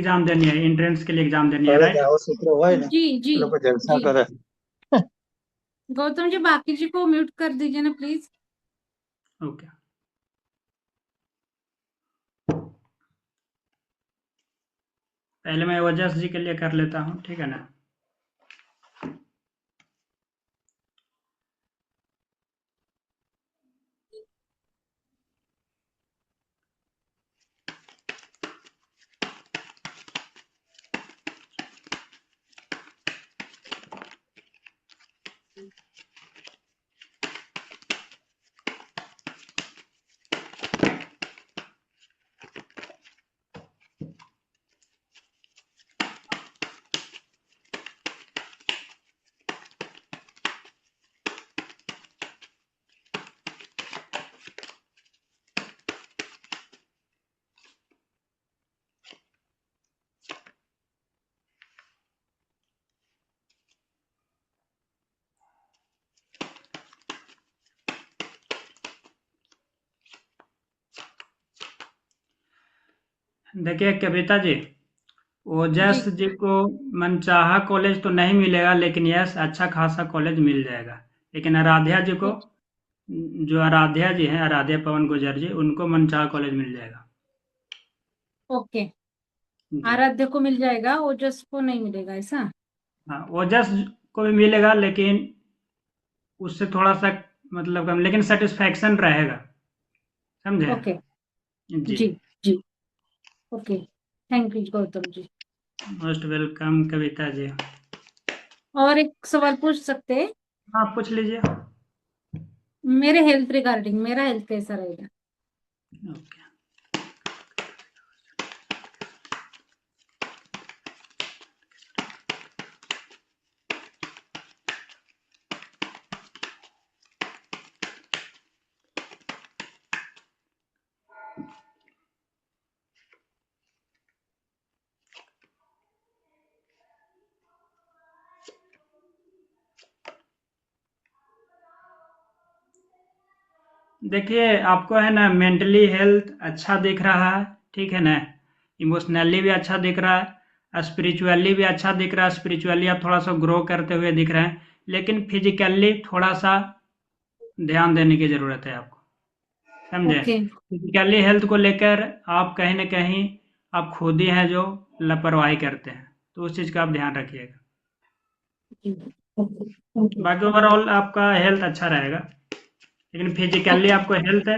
Exam देनी है, entrance के लिए एग्जाम देनी है, अरे राइट? जाओ शुक्र हुआ है ना, जी जी लोग जलसा जी। करे। गौतम जी, बाकी जी को म्यूट कर दीजिए ना प्लीज। ओके, पहले मैं ओजस जी के लिए कर लेता हूँ, ठीक है ना? देखिए कविता जी, जी। ओजस जी को मनचाहा कॉलेज तो नहीं मिलेगा, लेकिन यस अच्छा खासा कॉलेज मिल जाएगा। लेकिन आराध्या जी को, जो आराध्या जी हैं, आराध्या पवन गुर्जर जी, उनको मनचाहा कॉलेज मिल जाएगा। ओके। जी आराध्य को मिल जाएगा, ओजस को नहीं मिलेगा, ऐसा? हाँ, ओजस को भी मिलेगा, लेकिन उससे थोड़ा सा मतलब कम, लेकिन सेटिस्फैक्शन रहेगा, समझे? ओके। जी, जी जी। Okay. Thank you Gautam ji. Most welcome Kavita ji. और एक सवाल पूछ सकते हैं? आप पूछ लीजिए। मेरे हेल्थ रिगार्डिंग, मेरा हेल्थ कैसा रहेगा? ओके, देखिए आपको है ना, मेंटली हेल्थ अच्छा दिख रहा है, ठीक है ना? इमोशनली भी अच्छा दिख रहा है, स्पिरिचुअली भी अच्छा दिख रहा है, स्पिरिचुअली आप थोड़ा सा ग्रो करते हुए दिख रहे हैं, लेकिन फिजिकली थोड़ा सा ध्यान देने की ज़रूरत है आपको, समझे? ओके। फिजिकली हेल्थ को लेकर आप कहीं न कहीं, आप खुद ही हैं जो लापरवाही करते हैं, तो उस चीज़ का आप ध्यान रखिएगा। जी। Okay, thank you. बाकी ओवरऑल आपका हेल्थ अच्छा रहेगा, लेकिन फिजिकली ओके। आपको हेल्थ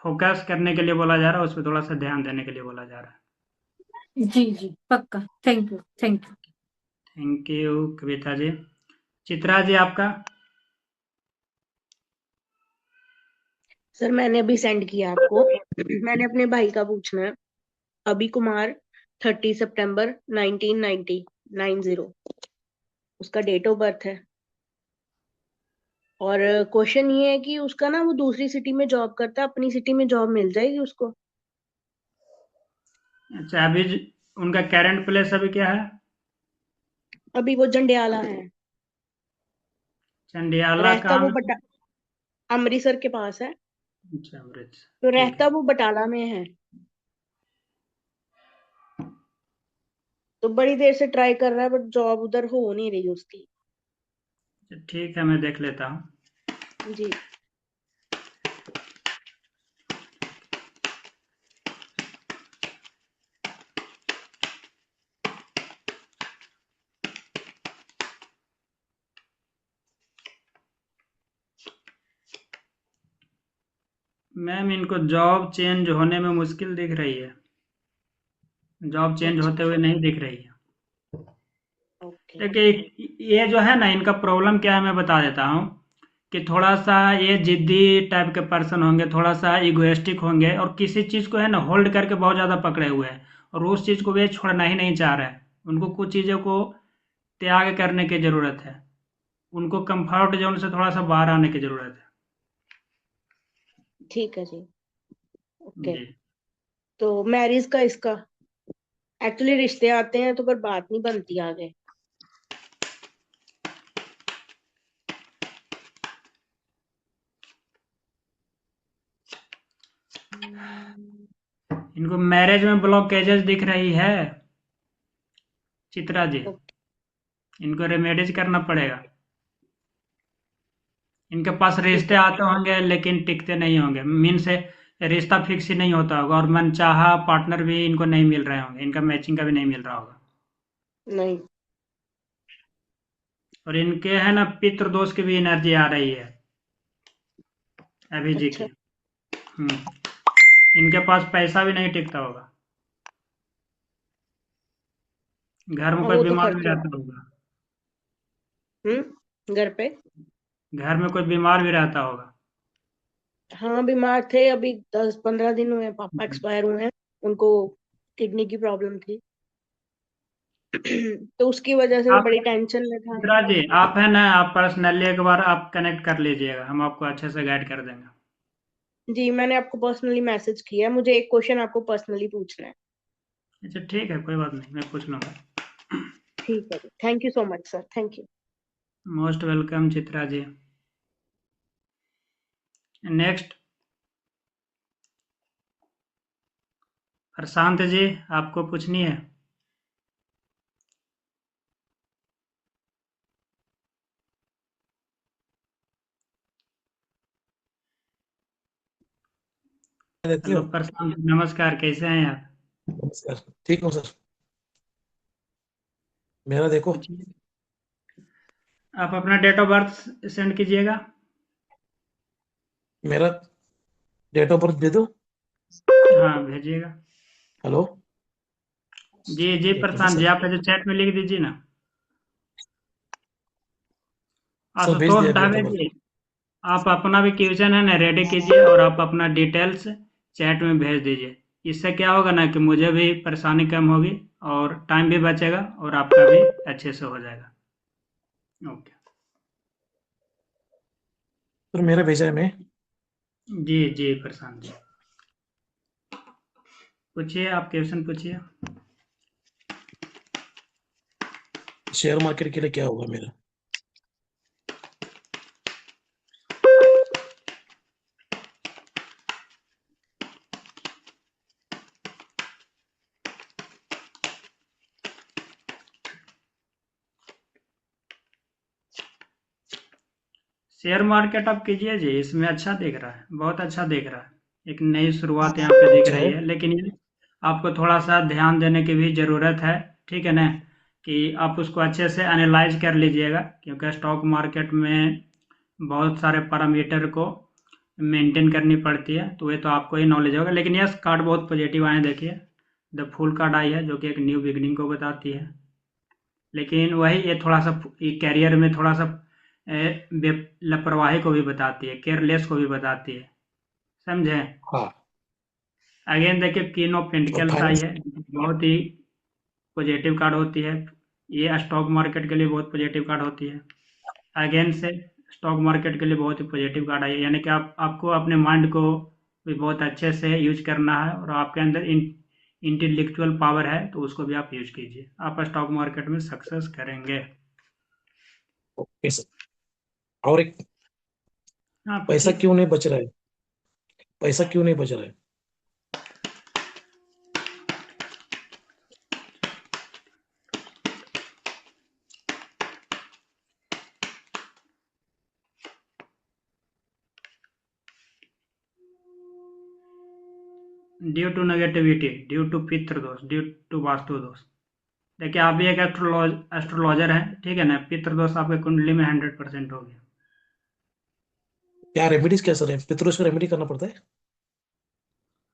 फोकस करने के लिए बोला जा रहा है, उस पर थोड़ा सा ध्यान देने के लिए बोला जा रहा है। जी जी, पक्का। Thank you, thank you. Thank you Kavita ji. Chitra ji आपका? सर मैंने अभी सेंड किया आपको। मैंने अपने भाई का पूछना है। अभी कुमार, 30 सितंबर 1990, उसका डेट ऑफ बर्थ है। और क्वेश्चन ये है कि उसका ना, वो दूसरी सिटी में जॉब करता है, अपनी सिटी में जॉब मिल जाएगी उसको? अच्छा, अभी उनका करंट प्लेस अभी क्या है? अभी वो जंडियाला है। चंडियाला रहता कहाँ वो में? अमृतसर के पास है। अच्छा, अमृतसर, तो ठीक रहता है। वो बटाला में है। तो बड़ी देर से ट्राई कर रहा है, बट जॉब उधर हो नहीं रही उसकी। अच्छा, ठीक है, मैं देख लेता हूँ। जी। मैम इनको जॉब चेंज होने में मुश्किल दिख रही है, जॉब चेंज अच्छा। होते हुए नहीं दिख रही है। ओके। देखिए ये जो है ना, इनका प्रॉब्लम क्या है मैं बता देता हूँ, कि थोड़ा सा ये जिद्दी टाइप के पर्सन होंगे, थोड़ा सा इगोइस्टिक होंगे, और किसी चीज़ को है ना होल्ड करके बहुत ज़्यादा पकड़े हुए हैं, और उस चीज़ को वे छोड़ना ही नहीं चाह रहे हैं। उनको कुछ चीज़ों को त्याग करने की ज़रूरत है, उनको कंफर्ट जोन से थोड़ा सा बाहर आने की ज़रूरत ठीक है जी। है। ओके। जी, तो मैरिज का इसका, एक्चुअली रिश्ते आते हैं तो पर बात नहीं बनती आगे। इनको मैरिज में ब्लॉकेजेस दिख रही है, चित्रा जी, ओके। इनको रेमेडीज करना पड़ेगा। इनके पास ठीक रिश्ते है। आते होंगे लेकिन टिकते नहीं होंगे, मीन से रिश्ता फिक्स ही नहीं होता होगा, और मनचाहा पार्टनर भी इनको नहीं मिल रहे होंगे, इनका मैचिंग का भी नहीं मिल रहा होगा। नहीं। और इनके है ना पितृ दोष की भी एनर्जी आ रही है अभी जी की। अच्छा। हम्म। इनके पास पैसा भी नहीं टिकता होगा, घर में हाँ, कोई वो तो बीमार भी खर्चे रहता होते होगा। घर पे। घर में कोई बीमार भी रहता होगा। हाँ, बीमार थे, अभी 10-15 दिन हुए हैं, पापा हम्म। एक्सपायर हुए हैं। उनको किडनी की प्रॉब्लम थी। तो उसकी वजह से वो आप बड़ी टेंशन में था। चित्रा जी, आप है ना, आप पर्सनली एक बार आप कनेक्ट कर लीजिएगा, हम आपको अच्छे से गाइड कर देंगे। जी, मैंने आपको पर्सनली मैसेज किया है, मुझे एक क्वेश्चन आपको पर्सनली पूछना है। अच्छा ठीक है, कोई बात नहीं, मैं पूछ लूँगा। ठीक है, thank you so much sir, thank you. Most welcome Chitra ji. Next, Prashant ji, आपको पूछनी है। देती हेलो हो। प्रशांत, नमस्कार, कैसे हैं आप? नमस्कार। ठीक हूँ सर। मेरा देखो। पूछिए। आप अपना डेट ऑफ बर्थ सेंड कीजिएगा। मेरा डेट ऑफ बर्थ दे दो। हाँ भेजिएगा। हेलो। जी जी एक मिनट प्रशांत जी, सर। आप ऐसे चैट में लिख दीजिए ना। सर भेज आशुतोष दिया डेट ढाबे ऑफ बर्थ। जी, आप अपना भी क्वेश्चन है ना रेडी कीजिए, और आप अपना डिटेल्स चैट में भेज दीजिए। इससे क्या होगा ना कि मुझे भी परेशानी कम होगी, और टाइम भी बचेगा, और आपका भी अच्छे से हो जाएगा। ओके। सर मेरा भेजा है मैं। जी जी प्रशांत जी, पूछिए, आप क्वेश्चन पूछिए। शेयर मार्केट के लिए क्या होगा मेरा। शेयर मार्केट आप कीजिए जी, इसमें अच्छा दिख रहा है, बहुत अच्छा दिख रहा है, एक नई शुरुआत यहाँ पे दिख अच्छा रही है। है, लेकिन ये आपको थोड़ा सा ध्यान देने की भी ज़रूरत है। ठीक है ना, कि आप उसको अच्छे से एनालाइज कर लीजिएगा, क्योंकि स्टॉक मार्केट में बहुत सारे पैरामीटर को मेंटेन करनी पड़ती है, तो ये तो आपको ही नॉलेज होगा। लेकिन यस, कार्ड बहुत पॉजिटिव आए हैं, देखिए द फुल कार्ड आई है, जो कि एक न्यू बिगनिंग को बताती है। लेकिन वही ये थोड़ा सा कैरियर में थोड़ा सा लापरवाही को भी बताती है, केयरलेस को भी बताती है, समझे? हाँ। अगेन देखिए, किंग ऑफ और पेंटिकल्स आई फाइनेंस। है, बहुत ही पॉजिटिव कार्ड होती है। ये स्टॉक मार्केट के लिए बहुत पॉजिटिव कार्ड होती है। अगेन से स्टॉक मार्केट के लिए बहुत ही पॉजिटिव कार्ड आई है, यानी कि आप आपको अपने माइंड को भी बहुत अच्छे से यूज करना है, और आपके अंदर इंटेलेक्चुअल पावर है, तो उसको भी आप यूज कीजिए, आप स्टॉक मार्केट में सक्सेस करेंगे। Okay sir. और एक, हाँ पैसा पूछिए। क्यों नहीं बच रहा है। पैसा क्यों नहीं बच रहा है। Due to negativity, due to पितृ दोष, ड्यू टू वास्तु दोष। देखिए, आप भी एक एस्ट्रोलॉजर हैं, ठीक है ना, पितृ दोष आपके कुंडली में 100% हो गया। क्या रेमेडीज क्या सर है, पितरों का रेमेडी करना पड़ता है।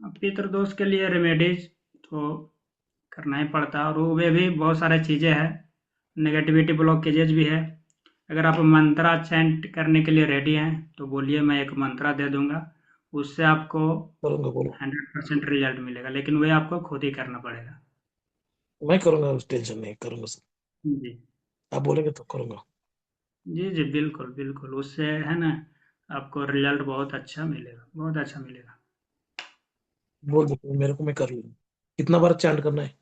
अब पितृ दोष के लिए रेमेडीज तो करना ही पड़ता है, और वो भी बहुत सारी चीज़ें हैं, नेगेटिविटी ब्लॉकेजेज भी है। अगर आप मंत्रा चैंट करने के लिए रेडी हैं तो बोलिए, मैं एक मंत्रा दे दूंगा, उससे आपको करूंगा बोलो। 100% रिजल्ट मिलेगा, लेकिन वह आपको खुद ही करना पड़ेगा। मैं करूंगा, टेंशन नहीं करूंगा सर। जी आप बोलेंगे तो करूंगा। जी जी, बिल्कुल बिल्कुल, उससे है ना आपको रिजल्ट बहुत अच्छा मिलेगा, बहुत अच्छा मिलेगा। बोल दो मेरे को, मैं कर लूंगा। कितना बार चैंट करना है।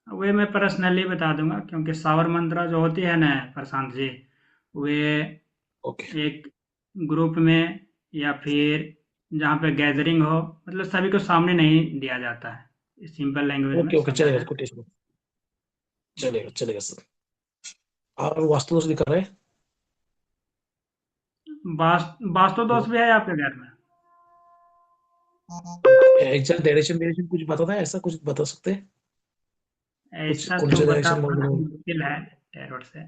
वे मैं पर्सनली बता दूंगा, क्योंकि सावर मंत्रा जो होती है ना प्रशांत जी, वे ओके। एक ग्रुप में या फिर जहाँ पे गैदरिंग हो, मतलब सभी को सामने नहीं दिया जाता है, सिंपल लैंग्वेज में ओके ओके, चलेगा, समझाया। कोई टेंशन नहीं। चलेगा चलेगा सर। और वास्तु दोष दिखा रहा है? वास्तु दोष भी है आपके घर में? एग्जैक्ट डायरेक्शन डायरेक्शन कुछ बताना है, ऐसा कुछ बता सकते हैं? कुछ ऐसा कौन तो से बता डायरेक्शन पाना में? मुश्किल है टैरोट से,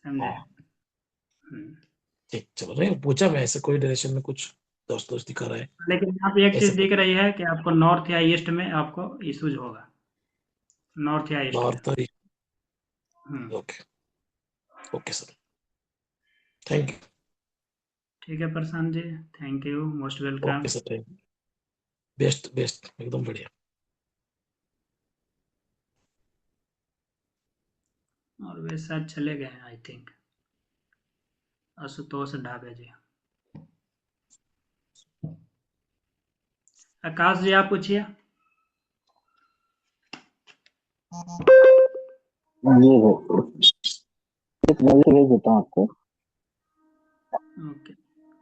समझे? हाँ हम्म। ठीक, चलो नहीं पूछा मैं, ऐसे कोई डायरेक्शन में कुछ दोस्त दोस्त दिखा रहा है लेकिन यहाँ पे एक ऐसा चीज कुछ? दिख रही है कि आपको नॉर्थ या ईस्ट में आपको इश्यूज होगा, नॉर्थ या ईस्ट में। North? Hmm. Okay okay sir, thank you. ठीक है Prashant ji, thank you, most okay welcome. Sir, thank you. Best best, एकदम बढ़िया। और वे शायद चले गए हैं आई थिंक, आशुतोष ढाबे जी। आकाश जी आप पूछिए। जी एक मूवी भेज देता हूँ आपको। ओके,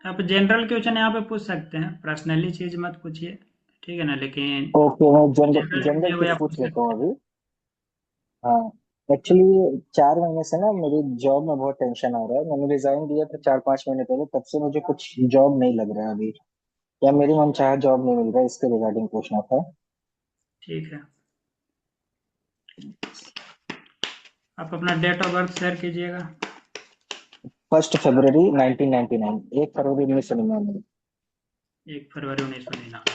आप जनरल क्वेश्चन यहाँ पे पूछ सकते हैं, पर्सनली चीज मत पूछिए, ठीक है ना, लेकिन ओके, मैं जनरल जनरल जनरल जो है कुछ आप पूछ पूछ लेता सकते हूँ हैं। अभी। हाँ, एक्चुअली 4 महीने से ना मेरी जॉब में बहुत टेंशन आ रहा है। मैंने रिजाइन दिया था 4-5 महीने पहले, तब से मुझे कुछ जॉब नहीं लग रहा है अभी, या मेरी मनचाहा जॉब नहीं मिल रहा है, इसके रिगार्डिंग पूछना था। ठीक है, आप अपना डेट ऑफ बर्थ शेयर कीजिएगा। 1 फरवरी 1999, 1 फरवरी 1999। 1 फरवरी 1999।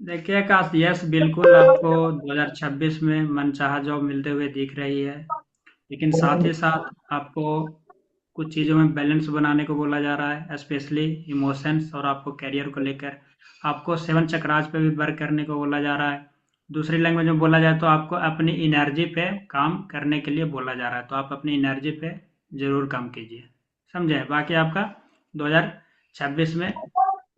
देखिए आकाश, यस बिल्कुल आपको 2026 में मनचाहा जॉब मिलते हुए दिख रही है, लेकिन साथ ही साथ आपको कुछ चीज़ों में बैलेंस बनाने को बोला जा रहा है, स्पेशली इमोशंस और आपको करियर को लेकर आपको 7 चक्रास पे भी वर्क करने को बोला जा रहा है। दूसरी लैंग्वेज में बोला जाए तो आपको अपनी एनर्जी पे काम करने के लिए बोला जा रहा है, तो आप अपनी एनर्जी पे ज़रूर काम कीजिए, समझे? बाकी आपका 2026 में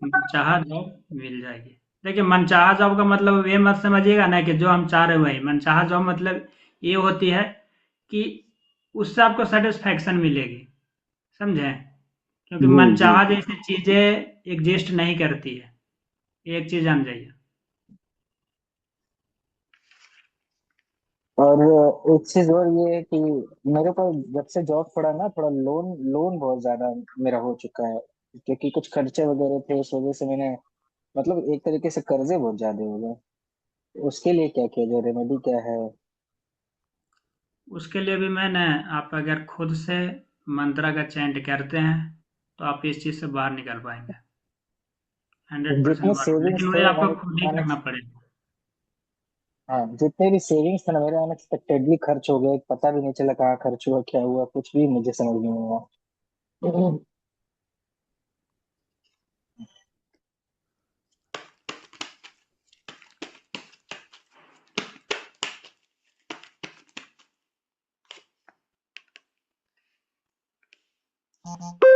मनचाहा जॉब मिल जाएगी। देखिए मनचाहा जॉब का मतलब ये मत समझिएगा ना कि जो हम चाह रहे वही। मनचाहा जॉब मतलब ये होती है कि उससे आपको सेटिस्फैक्शन मिलेगी, समझे? क्योंकि जी जी मनचाहा जी। जैसी चीजें एग्जिस्ट नहीं करती है, ये एक चीज जान जाइए। और एक चीज और ये है कि मेरे को जब से जॉब छोड़ा ना, थोड़ा लोन लोन बहुत ज्यादा मेरा हो चुका है, क्योंकि कुछ खर्चे वगैरह थे, उस वजह से मैंने, मतलब एक तरीके से कर्जे बहुत ज्यादा हो गए। उसके लिए क्या किया जाए, रेमेडी क्या है? उसके लिए भी मैंने, आप अगर खुद से मंत्रा का चैंट करते हैं तो आप इस चीज से बाहर निकल पाएंगे, 100% जितने बाहर, सेविंग्स लेकिन वही थे आपको खुद ही करना पड़ेगा। हाँ, जितने भी सेविंग्स थे ना मेरे, अनएक्सपेक्टेडली खर्च हो गए, पता भी नहीं चला कहाँ खर्च हुआ, क्या हुआ, कुछ भी मुझे समझ नहीं आया।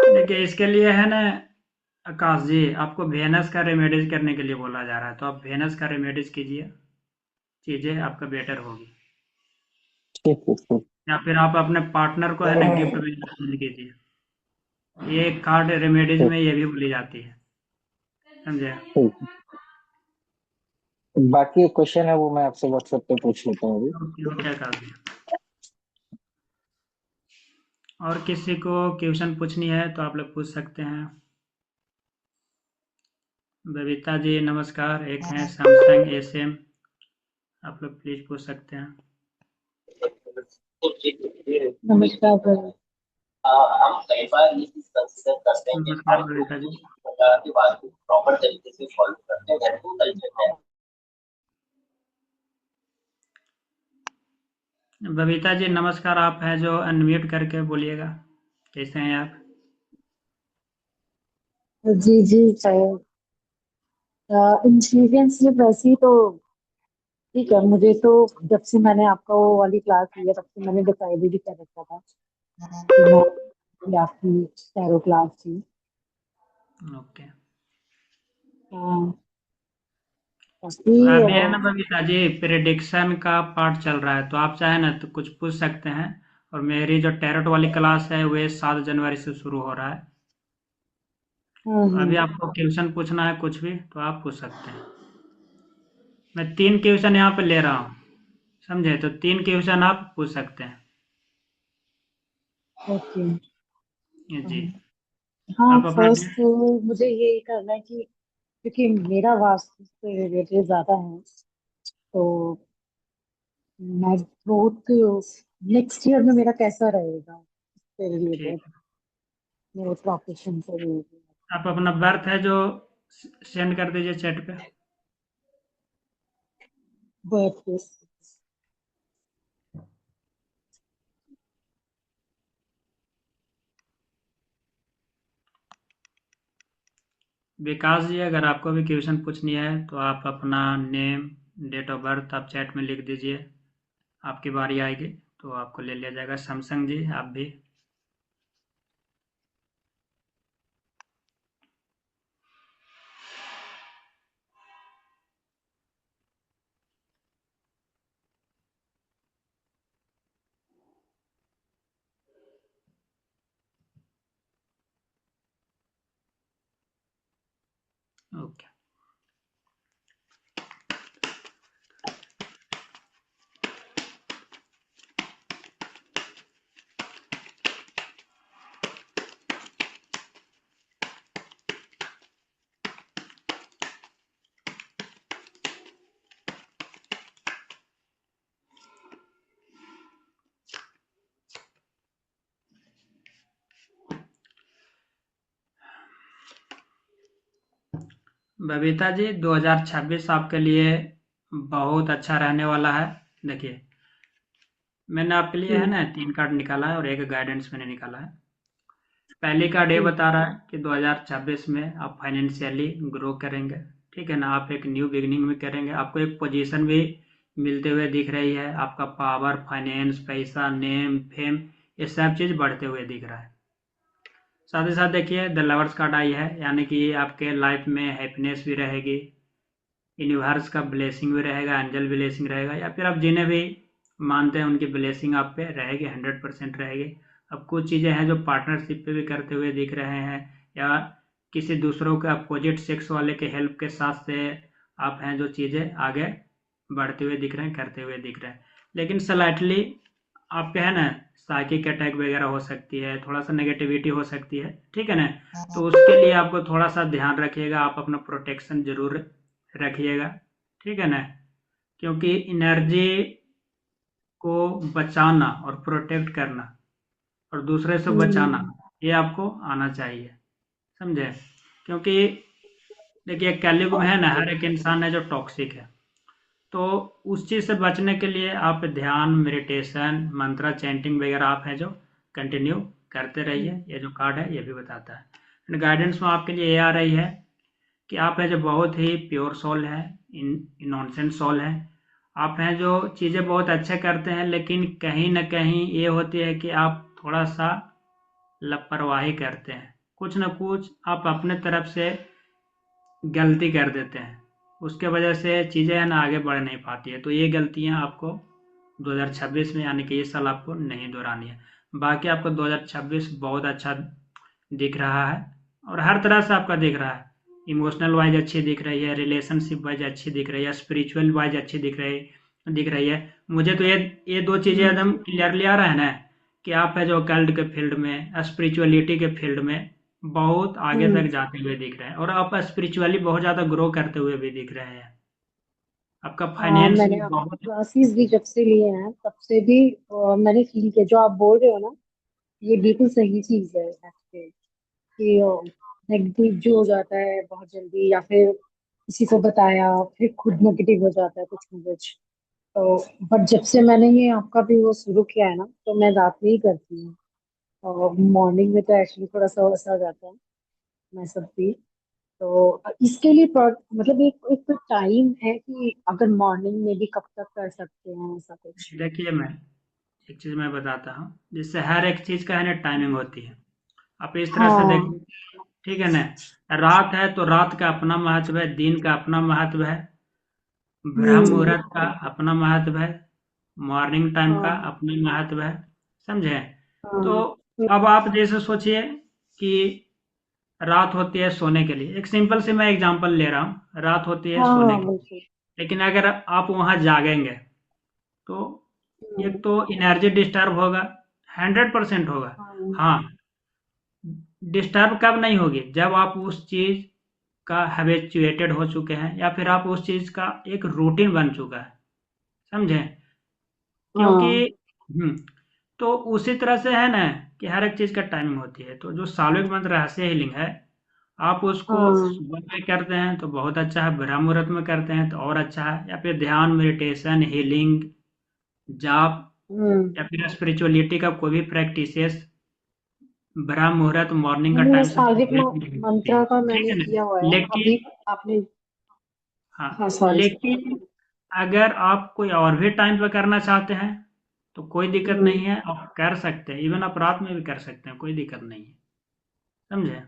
देखिए इसके लिए है ना आकाश जी, आपको वेनस का रेमेडीज करने के लिए बोला जा रहा है, तो आप वेनस का रेमेडीज कीजिए, चीजें आपका बेटर होगी। ठीक ठीक ठीक। या फिर आप अपने पार्टनर को है ना गिफ्ट में शामिल कीजिए, ये कार्ड रेमेडीज ठीक में ये भी बोली जाती है, समझे? ठीक। बाकी एक क्वेश्चन है, वो मैं आपसे व्हाट्सएप पे पूछ लेता हूँ अभी। ओके ओके आकाश जी। और किसी को क्वेश्चन पूछनी है तो आप लोग पूछ सकते हैं। बबीता जी नमस्कार, एक हैं सैमसंग एसएम, आप लोग प्लीज पूछ सकते हैं। नमस्कार सर। हम कई बार ये चीज कंसिडर करते हैं कि नमस्कार हम जो बबीता जी। प्रकार की बात को प्रॉपर तरीके से फॉलो करते हैं, घर को कल्चर है। बबीता जी नमस्कार, आप हैं जो अनम्यूट करके बोलिएगा, कैसे हैं आप? जी जी सर। इंश्योरेंस जब वैसी तो ठीक है, मुझे तो जब से मैंने आपका वो वाली क्लास लिया तब से मैंने डिसाइड भी कर रखा था कि मैं ये आपकी टैरो क्लास थी। ओके। हाँ, तो बाकी अभी है ना बबीता जी, प्रिडिक्शन का पार्ट चल रहा है, तो आप चाहे ना तो कुछ पूछ सकते हैं। और मेरी जो टैरोट वाली क्लास है वे 7 जनवरी से शुरू हो रहा है। तो अभी आपको क्वेश्चन पूछना है कुछ भी तो आप पूछ सकते हैं। मैं 3 क्वेश्चन यहाँ पे ले रहा हूँ, समझे? तो 3 क्वेश्चन आप पूछ सकते हैं। ओके। ये जी। हाँ, आप अपना फर्स्ट तो मुझे ये करना है कि क्योंकि मेरा वास्तु से रिलेटेड ज्यादा है, तो मैं ग्रोथ नेक्स्ट ईयर में मेरा कैसा रहेगा इससे ठीक रिलेटेड, है। मेरे प्रोफेशन से रिलेटेड। आप अपना बर्थ है जो सेंड कर दीजिए चैट पे। बट विकास जी, अगर आपको भी क्वेश्चन पूछनी है तो आप अपना नेम, डेट ऑफ बर्थ आप चैट में लिख दीजिए। आपकी बारी आएगी तो आपको ले लिया जाएगा। सैमसंग जी आप भी। ओके। बबीता जी, 2026 आपके लिए बहुत अच्छा रहने वाला है। देखिए, मैंने आपके लिए है ना 3 कार्ड निकाला है और एक गाइडेंस मैंने निकाला है। पहली कार्ड ये बता रहा है कि 2026 में आप फाइनेंशियली ग्रो करेंगे। ठीक है ना? आप एक न्यू बिगिनिंग में करेंगे। आपको एक पोजीशन भी मिलते हुए दिख रही है। आपका पावर, फाइनेंस, पैसा, नेम, फेम, ये सब चीज़ बढ़ते हुए दिख रहा है। साथ ही साथ देखिए द लवर्स कार्ड आई है, यानी कि आपके लाइफ में हैप्पीनेस भी रहेगी, यूनिवर्स का ब्लेसिंग भी रहेगा, एंजल ब्लेसिंग रहेगा, या फिर आप जिन्हें भी मानते हैं उनकी ब्लेसिंग आप पे रहेगी, 100% रहेगी। अब कुछ चीज़ें हैं जो पार्टनरशिप पे भी करते हुए दिख रहे हैं, या किसी दूसरों के अपोजिट सेक्स वाले के हेल्प के साथ से आप हैं जो चीज़ें आगे बढ़ते हुए दिख रहे हैं, करते हुए दिख रहे हैं। लेकिन स्लाइटली आपके है ना साइकिक अटैक वगैरह हो सकती है, थोड़ा सा नेगेटिविटी हो सकती है। ठीक है ना? तो उसके लिए आपको थोड़ा सा ध्यान रखिएगा, आप अपना प्रोटेक्शन जरूर रखिएगा। ठीक है ना? क्योंकि एनर्जी को बचाना और प्रोटेक्ट करना और दूसरे से बचाना, ये आपको आना चाहिए, समझे? क्योंकि देखिए कलयुग में है ना हर एक इंसान है जो टॉक्सिक है। तो उस चीज़ से बचने के लिए आप ध्यान, मेडिटेशन, मंत्रा चैंटिंग वगैरह आप हैं जो कंटिन्यू करते रहिए। ये जो कार्ड है ये भी बताता है। गाइडेंस में आपके लिए ये आ रही है कि आप हैं जो बहुत ही प्योर सोल है, इनोसेंट सोल है। आप हैं जो चीज़ें बहुत अच्छे करते हैं, लेकिन कहीं ना कहीं ये होती है कि आप थोड़ा सा लापरवाही करते हैं। कुछ ना कुछ आप अपने तरफ से गलती कर देते हैं, उसके वजह से चीज़ें है ना आगे बढ़ नहीं पाती है। तो ये गलतियां आपको 2026 में, यानी कि इस साल आपको नहीं दोहरानी है। बाकी आपको 2026 बहुत अच्छा दिख रहा है और हर तरह से आपका दिख रहा है। इमोशनल वाइज अच्छी दिख रही है, रिलेशनशिप वाइज अच्छी दिख रही है, स्पिरिचुअल वाइज अच्छी दिख रही है। मुझे तो ये दो चीज़ें एकदम क्लियरली आ रहा है ना कि आप है जो कल्ट के फील्ड में, स्पिरिचुअलिटी के फील्ड में बहुत आगे तक जाते हुए दिख रहे हैं, और आप स्पिरिचुअली बहुत ज़्यादा ग्रो करते हुए भी दिख रहे हैं। आपका हाँ, फाइनेंस भी मैंने आपकी बहुत। क्लासेस भी जब से लिए हैं तब से भी मैंने फील किया जो आप बोल रहे हो ना, ये बिल्कुल सही चीज है एक्चुअली, कि नेगेटिव जो हो जाता है बहुत जल्दी, या फिर किसी को बताया फिर खुद नेगेटिव हो जाता है कुछ ना कुछ। तो बट जब से मैंने ये आपका भी वो शुरू किया है ना, तो मैं रात में ही करती हूँ, और मॉर्निंग में तो एक्चुअली थोड़ा सा वैसा हो जाता है, मैं सब भी। तो इसके लिए मतलब एक एक तो टाइम है कि अगर मॉर्निंग में भी कब तक कर सकते हैं ऐसा कुछ। देखिए, मैं एक चीज़ मैं बताता हूँ, जिससे हर एक चीज़ का है ना टाइमिंग होती है। आप इस तरह से हाँ। देखिए। ठीक है ना। रात है तो रात का अपना महत्व है, दिन का अपना महत्व है, ब्रह्म हम्म। मुहूर्त का अपना महत्व है, मॉर्निंग टाइम का हाँ अपना महत्व है। समझे। तो हाँ। अब आप जैसे सोचिए कि रात होती है सोने के लिए, एक सिंपल से मैं एग्जांपल ले रहा हूँ, रात होती है हाँ सोने हाँ के लिए। बिल्कुल। लेकिन अगर आप वहां जागेंगे तो एक हम्म। तो एनर्जी डिस्टर्ब होगा, 100% होगा। हाँ हाँ, डिस्टर्ब कब नहीं होगी, जब आप उस चीज का हैबिचुएटेड हो चुके हैं या फिर आप उस चीज का एक रूटीन बन चुका है। समझे। क्योंकि हाँ। तो उसी तरह से है ना कि हर एक चीज का टाइमिंग होती है। तो जो साल्विक मंत्र रहस्य हीलिंग है, आप उसको हाँ। सुबह में करते हैं तो बहुत अच्छा है, ब्रह्म मुहूर्त में करते हैं तो और अच्छा है, या फिर ध्यान, मेडिटेशन, हीलिंग, जाप, हम्म। या फिर स्पिरिचुअलिटी का कोई भी प्रैक्टिसेस ब्रह्म मुहूर्त मॉर्निंग का नहीं, ये टाइम सबसे सार्वजनिक बेस्ट लगती है। मंत्रा का ठीक मैंने है ना। किया हुआ है अभी। लेकिन आपने। हाँ, हाँ सॉरी सर। लेकिन अगर आप कोई और भी टाइम पे करना चाहते हैं तो कोई दिक्कत नहीं हम्म। है, आप कर सकते हैं, इवन आप रात में भी कर सकते हैं, कोई दिक्कत नहीं है। समझे।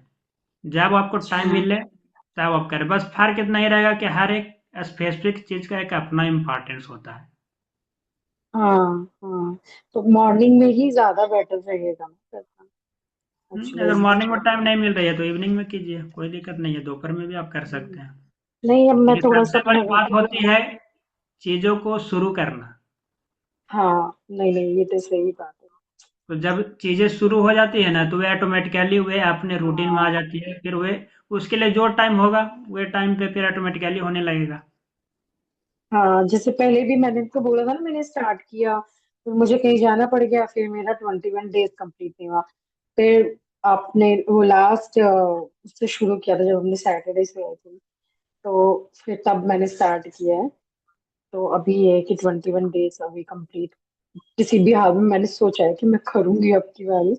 जब आपको टाइम अच्छा। मिले तब आप करें, बस फर्क इतना ही रहेगा कि हर एक स्पेसिफिक चीज का एक अपना इम्पोर्टेंस होता है। हाँ हाँ। तो मॉर्निंग में ही ज्यादा बेटर रहेगा ना करना। अगर एक्चुअली। मॉर्निंग में टाइम नहीं मिल रही है तो इवनिंग में कीजिए, कोई दिक्कत नहीं है, दोपहर में भी आप कर सकते हैं। नहीं, अब मैं लेकिन थोड़ा सा सबसे अपना बड़ी बात रूटीन। होती है चीजों को शुरू करना। हाँ नहीं नहीं, ये तो सही बात है। तो जब चीजें शुरू हो जाती है ना तो वे ऑटोमेटिकली वे अपने रूटीन में आ हाँ जाती है, फिर वे उसके लिए जो टाइम होगा वे टाइम पे फिर ऑटोमेटिकली होने लगेगा। हाँ, जैसे पहले भी मैंने तो बोला था ना, मैंने स्टार्ट किया फिर मुझे कहीं जाना पड़ गया, फिर मेरा 21 डेज कंप्लीट नहीं हुआ। फिर आपने वो लास्ट उससे शुरू किया था जब हमने सैटरडे से आई थी, तो फिर तब मैंने स्टार्ट किया है। तो अभी ये है कि 21 डेज अभी कंप्लीट किसी भी हाल में मैंने सोचा है कि मैं करूंगी अब की बारी,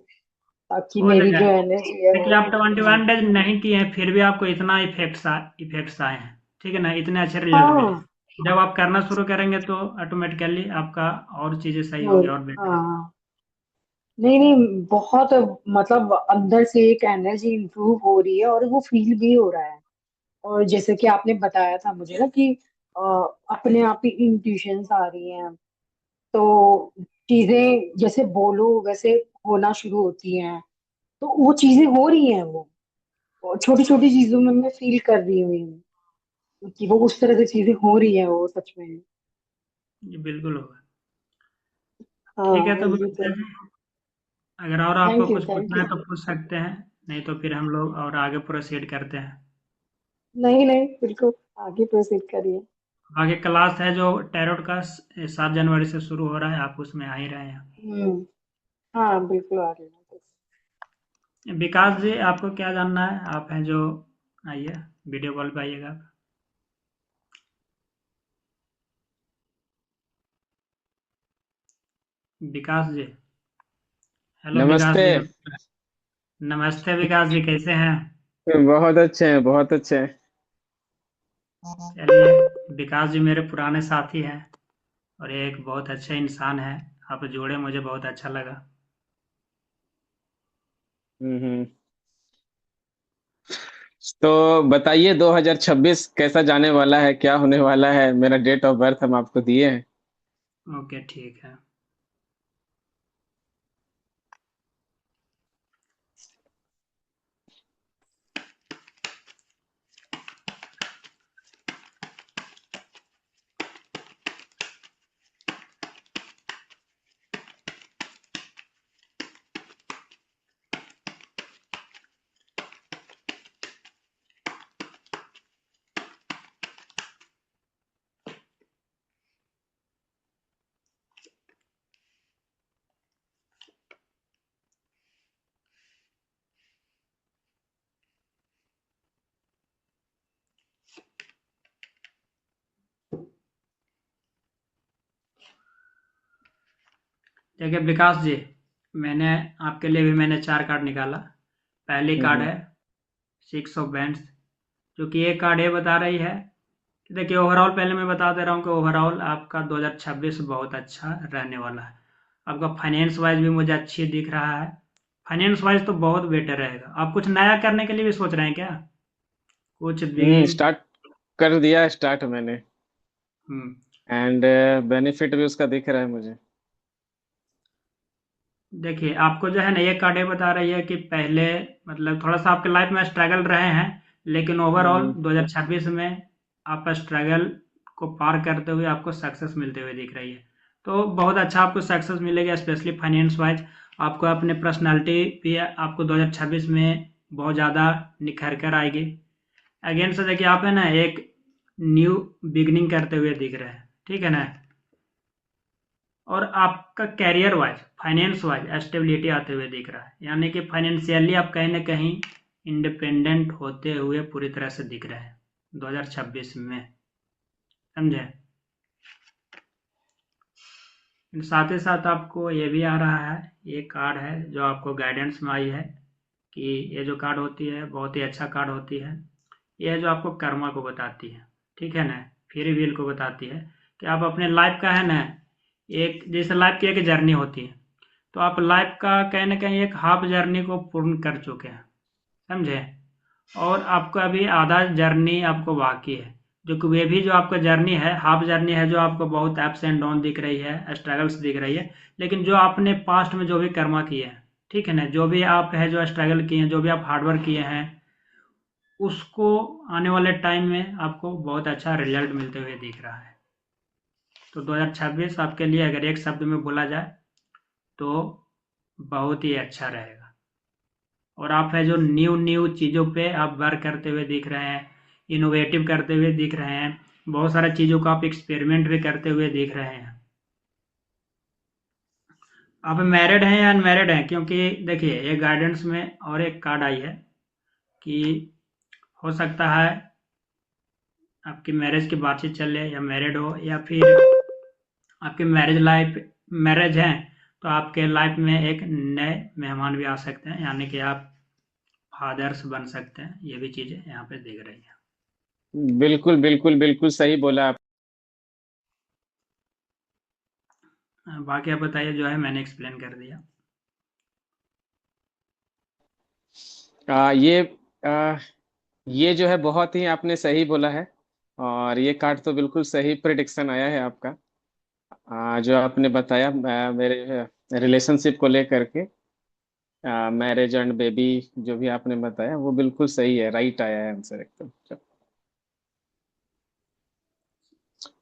ताकि हो मेरी जाएगा। जो एनर्जी है देखिए वो। आप 21 डेज नहीं किए हैं फिर भी आपको इतना इफेक्ट्स आए हैं। ठीक है ना, इतने अच्छे रिजल्ट मिले हाँ। हैं। जब आप करना शुरू करेंगे तो ऑटोमेटिकली आपका और चीजें सही वो। होगी और बेटर होगी। हाँ। नहीं नहीं, बहुत मतलब अंदर से एक एनर्जी इंप्रूव हो रही है और वो फील भी हो रहा है। और जैसे कि आपने बताया था मुझे ना कि अ, अपने आप ही इंट्यूशंस आ रही हैं, तो चीजें जैसे बोलो वैसे होना शुरू होती हैं। तो वो चीजें हो रही हैं, वो छोटी छोटी चीजों में मैं फील कर रही हूँ कि वो उस तरह से चीजें हो रही हैं, वो सच में। जी बिल्कुल होगा। ठीक है हाँ तो ये तो। अगर और आपको थैंक यू कुछ थैंक पूछना यू। है तो पूछ सकते हैं, नहीं तो फिर हम लोग और आगे प्रोसीड करते हैं। नहीं नहीं, बिल्कुल आगे प्रोसीड करिए। आगे क्लास है जो टैरोट का 7 जनवरी से शुरू हो रहा है, आप उसमें आ ही रहे हैं। हम्म। हाँ बिल्कुल आ रही है। विकास जी आपको क्या जानना है, आप हैं जो, आइए वीडियो कॉल पे आइएगा आप। विकास जी। हेलो विकास नमस्ते। जी। नमस्ते विकास जी, कैसे हैं। बहुत अच्छे हैं, बहुत अच्छे हैं। चलिए, विकास जी मेरे पुराने साथी हैं और ये एक बहुत अच्छे इंसान है, आप जोड़े मुझे बहुत अच्छा लगा। हम्म। तो बताइए 2026 कैसा जाने वाला है, क्या होने वाला है। मेरा डेट ऑफ बर्थ हम आपको दिए हैं। ओके ठीक है। देखिए विकास जी, मैंने आपके लिए भी मैंने 4 कार्ड निकाला। पहली कार्ड हम्म। है 6 ऑफ बैंड्स, जो कि ये कार्ड ये बता रही है कि देखिए ओवरऑल, पहले मैं बता दे रहा हूँ कि ओवरऑल आपका 2026 बहुत अच्छा रहने वाला है। आपका फाइनेंस वाइज भी मुझे अच्छी दिख रहा है। फाइनेंस वाइज तो बहुत बेटर रहेगा। आप कुछ नया करने के लिए भी सोच रहे हैं क्या? कुछ बिगिन। स्टार्ट कर दिया, स्टार्ट मैंने। हम्म। एंड बेनिफिट भी उसका दिख रहा है मुझे। देखिए, आपको जो है ना ये कार्ड ये बता रही है कि पहले मतलब थोड़ा सा आपके लाइफ में स्ट्रगल रहे हैं, लेकिन ओवरऑल हम्म 2026 में आप स्ट्रगल को पार करते हुए आपको सक्सेस मिलते हुए दिख रही है। तो बहुत अच्छा आपको सक्सेस मिलेगा, स्पेशली फाइनेंस वाइज। आपको अपने पर्सनालिटी भी आपको 2026 में बहुत ज़्यादा निखर कर आएगी। अगेन से देखिए, आप है ना एक न्यू बिगनिंग करते हुए दिख रहे हैं, ठीक है ना। और आपका career wise finance wise stability आते हुए दिख रहा है, यानी कि फाइनेंशियली आप कहीं ना कहीं इंडिपेंडेंट होते हुए पूरी तरह से दिख रहे हैं 2026 में, समझे। साथ ही साथ आपको ये भी आ रहा है, ये कार्ड है जो आपको गाइडेंस में आई है कि ये जो कार्ड होती है बहुत ही अच्छा कार्ड होती है। ये जो आपको कर्मा को बताती है, ठीक है ना, फ्री विल को बताती है कि आप अपने लाइफ का है ना, एक जैसे लाइफ की एक जर्नी होती है, तो आप लाइफ का कहीं ना कहीं एक हाफ जर्नी को पूर्ण कर चुके हैं, समझे। और आपका अभी आधा जर्नी आपको बाकी है, जो कि वे भी जो आपका जर्नी है हाफ जर्नी है, जो आपको बहुत अप्स एंड डाउन दिख रही है, स्ट्रगल्स दिख रही है, लेकिन जो आपने पास्ट में जो भी कर्मा किए हैं, ठीक है ना, जो भी आप है जो स्ट्रगल किए हैं, जो भी आप हार्डवर्क किए हैं, उसको आने वाले टाइम में आपको बहुत अच्छा रिजल्ट मिलते हुए दिख रहा है। तो 2026 आपके लिए अगर एक शब्द में बोला जाए तो बहुत ही अच्छा रहेगा। और आप है जो न्यू न्यू चीज़ों पे आप वर्क करते हुए दिख रहे हैं, इनोवेटिव करते हुए दिख रहे हैं, बहुत सारी चीज़ों का आप एक्सपेरिमेंट भी करते हुए दिख रहे हैं। आप मैरिड हैं या अनमैरिड हैं? क्योंकि देखिए, ये गाइडेंस में और एक कार्ड आई है कि हो सकता है आपकी मैरिज की बातचीत चले, या मैरिड हो, या फिर आपकी मैरिज है, तो आपके लाइफ में एक नए मेहमान भी आ सकते हैं, यानी कि आप फादर्स बन सकते हैं। ये भी चीज़ें यहाँ पे दिख रही हैं। बिल्कुल बिल्कुल बिल्कुल सही बोला आप। बाकी आप बताइए, जो है मैंने एक्सप्लेन कर दिया। आ, ये आ, ये जो है बहुत ही आपने सही बोला है। और ये कार्ड तो बिल्कुल सही प्रिडिक्शन आया है आपका। जो आपने बताया मेरे रिलेशनशिप को लेकर के, मैरिज एंड बेबी, जो भी आपने बताया वो बिल्कुल सही है, राइट आया है आंसर एकदम।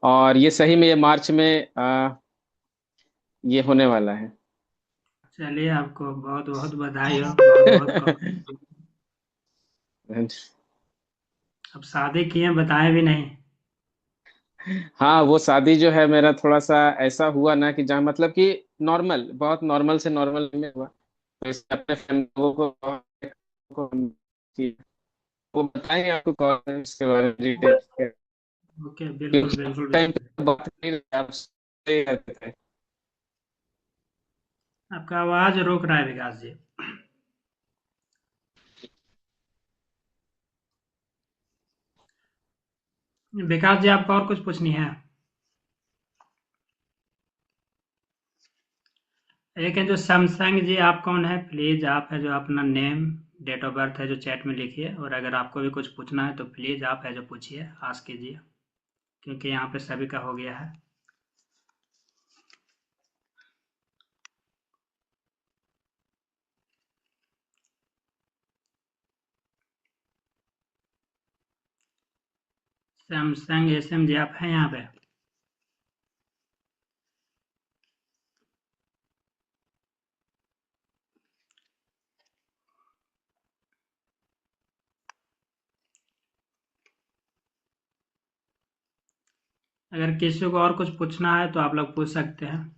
और ये सही में ये मार्च में ये होने वाला है। चलिए, आपको बहुत बहुत बधाई हो, बहुत बहुत कॉन्ग्रेचुलेशन। अब शादी किए बताएं भी नहीं। हाँ, वो शादी जो है मेरा थोड़ा सा ऐसा हुआ ना कि जहाँ मतलब कि नॉर्मल, बहुत नॉर्मल से नॉर्मल में हुआ। तो इससे अपने फैमिली लोगों को कि वो बताएंगे आपको कौन इसके बारे में डिटेल। ओके, बिल्कुल क्योंकि बिल्कुल टाइम बिल्कुल। पे बात नहीं रहे, आप सही रहते थे। आपका आवाज रोक रहा है विकास जी। विकास जी, आपको और कुछ पूछनी है? एक है जो सैमसंग जी, आप कौन है? प्लीज़ आप है जो अपना नेम, डेट ऑफ बर्थ है जो चैट में लिखिए, और अगर आपको भी कुछ पूछना है तो प्लीज़ आप है जो पूछिए, आस्क कीजिए, क्योंकि यहाँ पे सभी का हो गया है। सैमसंग एस एम जी, आप हैं यहाँ पे? अगर किसी को और कुछ पूछना है तो आप लोग पूछ सकते हैं।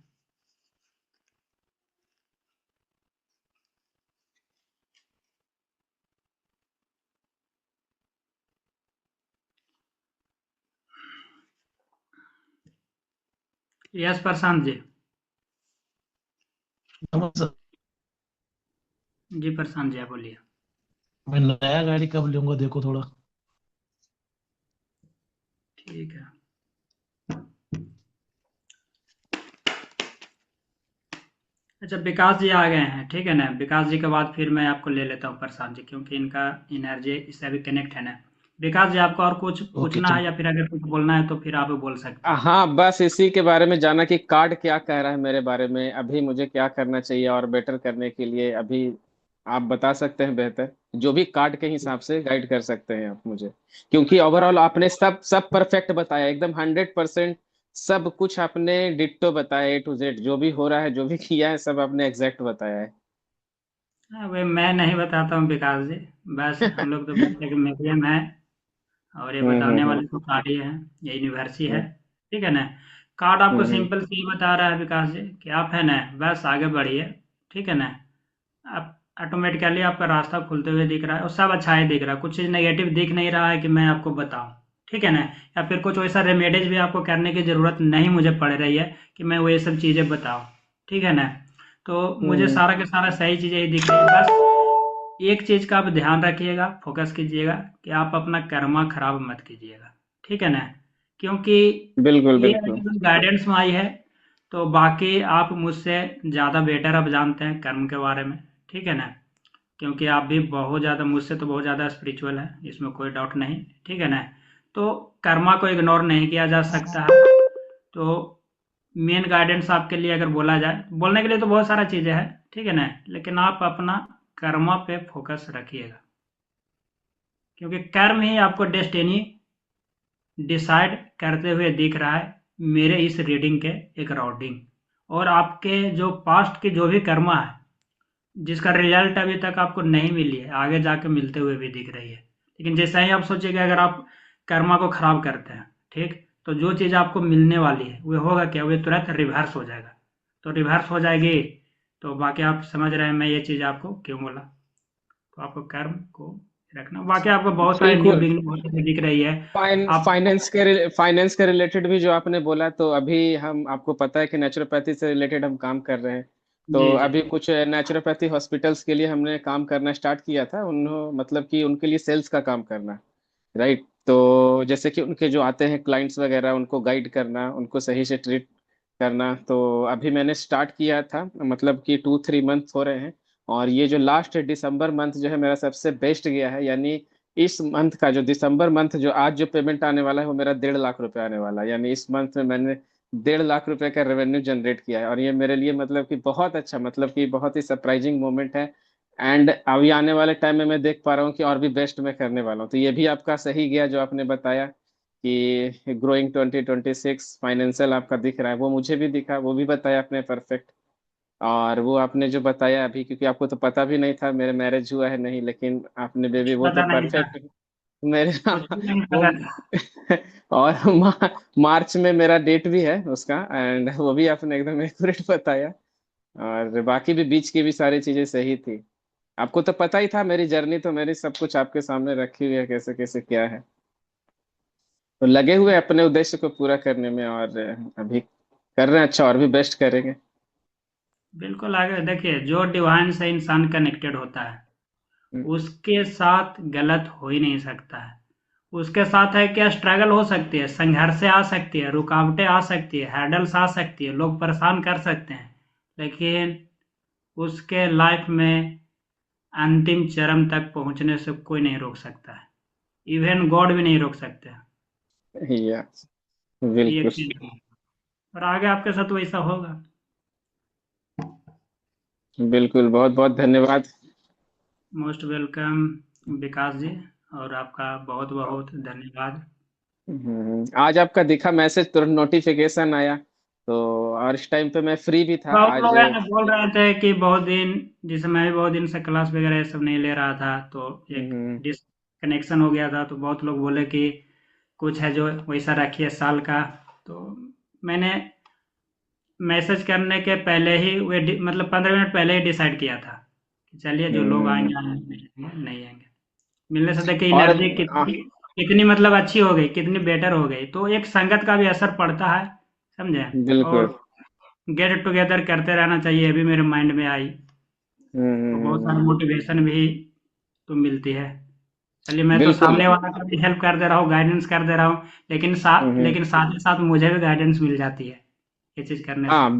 यस प्रशांत जी। नमस्ते सर। जी प्रशांत जी, आप बोलिए। मैं नया गाड़ी कब लूंगा देखो थोड़ा। ठीक है। अच्छा, विकास जी आ गए हैं, ठीक है ना। विकास जी के बाद फिर मैं आपको ले लेता हूँ प्रशांत जी, क्योंकि इनका एनर्जी इससे अभी कनेक्ट है ना। विकास जी, आपको और कुछ ओके पूछना है थैंक या फिर अगर कुछ बोलना है तो फिर आप बोल सकते हैं। हाँ, बस इसी के बारे में जाना कि कार्ड क्या कह रहा है मेरे बारे में, अभी मुझे क्या करना चाहिए और बेटर करने के लिए अभी आप बता सकते हैं बेहतर, जो भी कार्ड के हिसाब से गाइड कर सकते हैं आप मुझे, क्योंकि ओवरऑल आपने सब सब परफेक्ट बताया, एकदम 100%। सब कुछ आपने डिट्टो बताया, A to Z जो भी हो रहा है, जो भी किया है, सब आपने एग्जैक्ट बताया हाँ, वे मैं नहीं बताता हूँ विकास जी, बस है। हम लोग तो बस एक मीडियम है, और ये बताने वाले तो कार्ड ही है, ये यूनिवर्सिटी है, हम्म, ठीक है ना। कार्ड आपको हम्म, सिंपल सी बता रहा है विकास जी कि आप है ना, बस आगे बढ़िए, ठीक है ना। आप ऑटोमेटिकली आपका रास्ता खुलते हुए दिख रहा है और सब अच्छा ही दिख रहा है, कुछ चीज़ नेगेटिव दिख नहीं रहा है कि मैं आपको बताऊं, ठीक है ना। या फिर कुछ वैसा रेमेडीज भी आपको करने की ज़रूरत नहीं मुझे पड़ रही है कि मैं वो ये सब चीज़ें बताऊं, ठीक है ना। तो मुझे हम्म, सारा के सारा सही चीज़ें ही दिख रही है, बस एक चीज़ का आप ध्यान रखिएगा, फोकस कीजिएगा कि आप अपना कर्मा खराब मत कीजिएगा, ठीक है ना। क्योंकि बिल्कुल ये बिल्कुल। गाइडेंस में आई है, तो बाकी आप मुझसे ज़्यादा बेटर अब जानते हैं कर्म के बारे में, ठीक है ना। क्योंकि आप भी बहुत ज़्यादा, मुझसे तो बहुत ज़्यादा स्पिरिचुअल है, इसमें कोई डाउट नहीं, ठीक है ना। तो कर्मा को इग्नोर नहीं किया जा सकता है। तो मेन गाइडेंस आपके लिए अगर बोला जाए, बोलने के लिए तो बहुत सारा चीज़ें हैं, ठीक है ना, लेकिन आप अपना कर्मा पे फोकस रखिएगा, क्योंकि कर्म ही आपको डेस्टिनी डिसाइड करते हुए दिख रहा है मेरे इस रीडिंग के अकॉर्डिंग। और आपके जो पास्ट की जो भी कर्मा है, जिसका रिजल्ट अभी तक आपको नहीं मिली है, आगे जाके मिलते हुए भी दिख रही है। लेकिन जैसा ही आप सोचिएगा अगर आप कर्मा को खराब करते हैं, ठीक, तो जो चीज़ आपको मिलने वाली है वो होगा क्या, वो तुरंत रिवर्स हो जाएगा। तो रिवर्स हो जाएगी, तो बाकी आप समझ रहे हैं मैं ये चीज़ आपको क्यों बोला। तो आपको कर्म को रखना, बाकी आपको बहुत सारे न्यू बिल्कुल। बिगनिंग होते हुए दिख रही है। आप फाइनेंस के रिलेटेड भी जो आपने बोला, तो अभी हम, आपको पता है कि नेचुरोपैथी से रिलेटेड हम काम कर रहे हैं। तो जी जी। अभी कुछ नेचुरोपैथी हॉस्पिटल्स के लिए हमने काम करना स्टार्ट किया था, उन्होंने मतलब कि उनके लिए सेल्स का काम करना, राइट। तो जैसे कि उनके जो आते हैं क्लाइंट्स वगैरह, उनको गाइड करना, उनको सही से ट्रीट करना, तो अभी मैंने स्टार्ट किया था, मतलब कि 2-3 मंथ हो रहे हैं। और ये जो लास्ट दिसंबर मंथ जो है मेरा सबसे बेस्ट गया है, यानी इस मंथ का जो दिसंबर मंथ, जो आज जो पेमेंट आने वाला है, वो मेरा 1.5 लाख रुपए आने वाला है, यानी इस मंथ में मैंने 1.5 लाख रुपए का रेवेन्यू जनरेट किया है। और ये मेरे लिए मतलब कि बहुत अच्छा, मतलब कि बहुत ही सरप्राइजिंग मोमेंट है। एंड अभी आने वाले टाइम में मैं देख पा रहा हूँ कि और भी बेस्ट मैं करने वाला हूँ। तो ये भी आपका सही गया जो आपने बताया कि ग्रोइंग 2026 फाइनेंशियल आपका दिख रहा है, वो मुझे भी दिखा, वो भी बताया आपने परफेक्ट। और वो आपने जो बताया अभी, क्योंकि आपको तो पता भी नहीं था मेरे मैरिज हुआ है नहीं, लेकिन आपने बेबी, वो तो पता नहीं था, परफेक्ट मेरे। कुछ भी नहीं वो पता था। और मार्च में मेरा डेट भी है उसका, एंड वो भी आपने एकदम एक्यूरेट बताया। और बाकी भी बीच की भी सारी चीजें सही थी। आपको तो पता ही था मेरी जर्नी, तो मेरी सब कुछ आपके सामने रखी हुई है, कैसे कैसे क्या है। तो लगे हुए हैं अपने उद्देश्य को पूरा करने में, और अभी कर रहे हैं अच्छा, और भी बेस्ट करेंगे। बिल्कुल, आगे देखिए, जो डिवाइन से इंसान कनेक्टेड होता है हम्म, उसके साथ गलत हो ही नहीं सकता है। उसके साथ है क्या, स्ट्रगल हो सकती है, संघर्षें आ सकती है, रुकावटें आ सकती है, हैडल्स आ सकती है, लोग परेशान कर सकते हैं, लेकिन उसके लाइफ में अंतिम चरम तक पहुंचने से कोई नहीं रोक सकता है। इवन गॉड भी नहीं रोक सकते हैं। या ये एक बिल्कुल चीज है। और आगे आपके साथ वैसा होगा। बिल्कुल, बहुत बहुत धन्यवाद। मोस्ट वेलकम विकास जी, और आपका बहुत बहुत धन्यवाद। आज आपका दिखा मैसेज, तुरंत नोटिफिकेशन आया, तो और इस टाइम पे मैं फ्री भी था बहुत आज। लोग हैं ना बोल रहे थे कि बहुत दिन, जिसे मैं भी बहुत दिन से क्लास वगैरह ये सब नहीं ले रहा था, तो एक हम्म, डिसकनेक्शन हो गया था, तो बहुत लोग बोले कि कुछ है जो वैसा रखिए साल का। तो मैंने मैसेज करने के पहले ही मतलब 15 मिनट पहले ही डिसाइड किया था कि चलिए जो लोग हम्म, आएंगे आएंगे, नहीं आएंगे नहीं आएंगे। मिलने से देखिए और एनर्जी कितनी कितनी मतलब अच्छी हो गई, कितनी बेटर हो गई। तो एक संगत का भी असर पड़ता है, समझे। बिल्कुल। और गेट टुगेदर करते रहना चाहिए, अभी मेरे माइंड में आई, तो बहुत सारी हम्म, मोटिवेशन भी तो मिलती है। चलिए, मैं तो बिल्कुल। सामने वाला का भी हेल्प कर दे रहा हूँ, गाइडेंस कर दे रहा हूँ, लेकिन हम्म, साथ ही साथ मुझे भी गाइडेंस मिल जाती है ये चीज़ करने से। हाँ,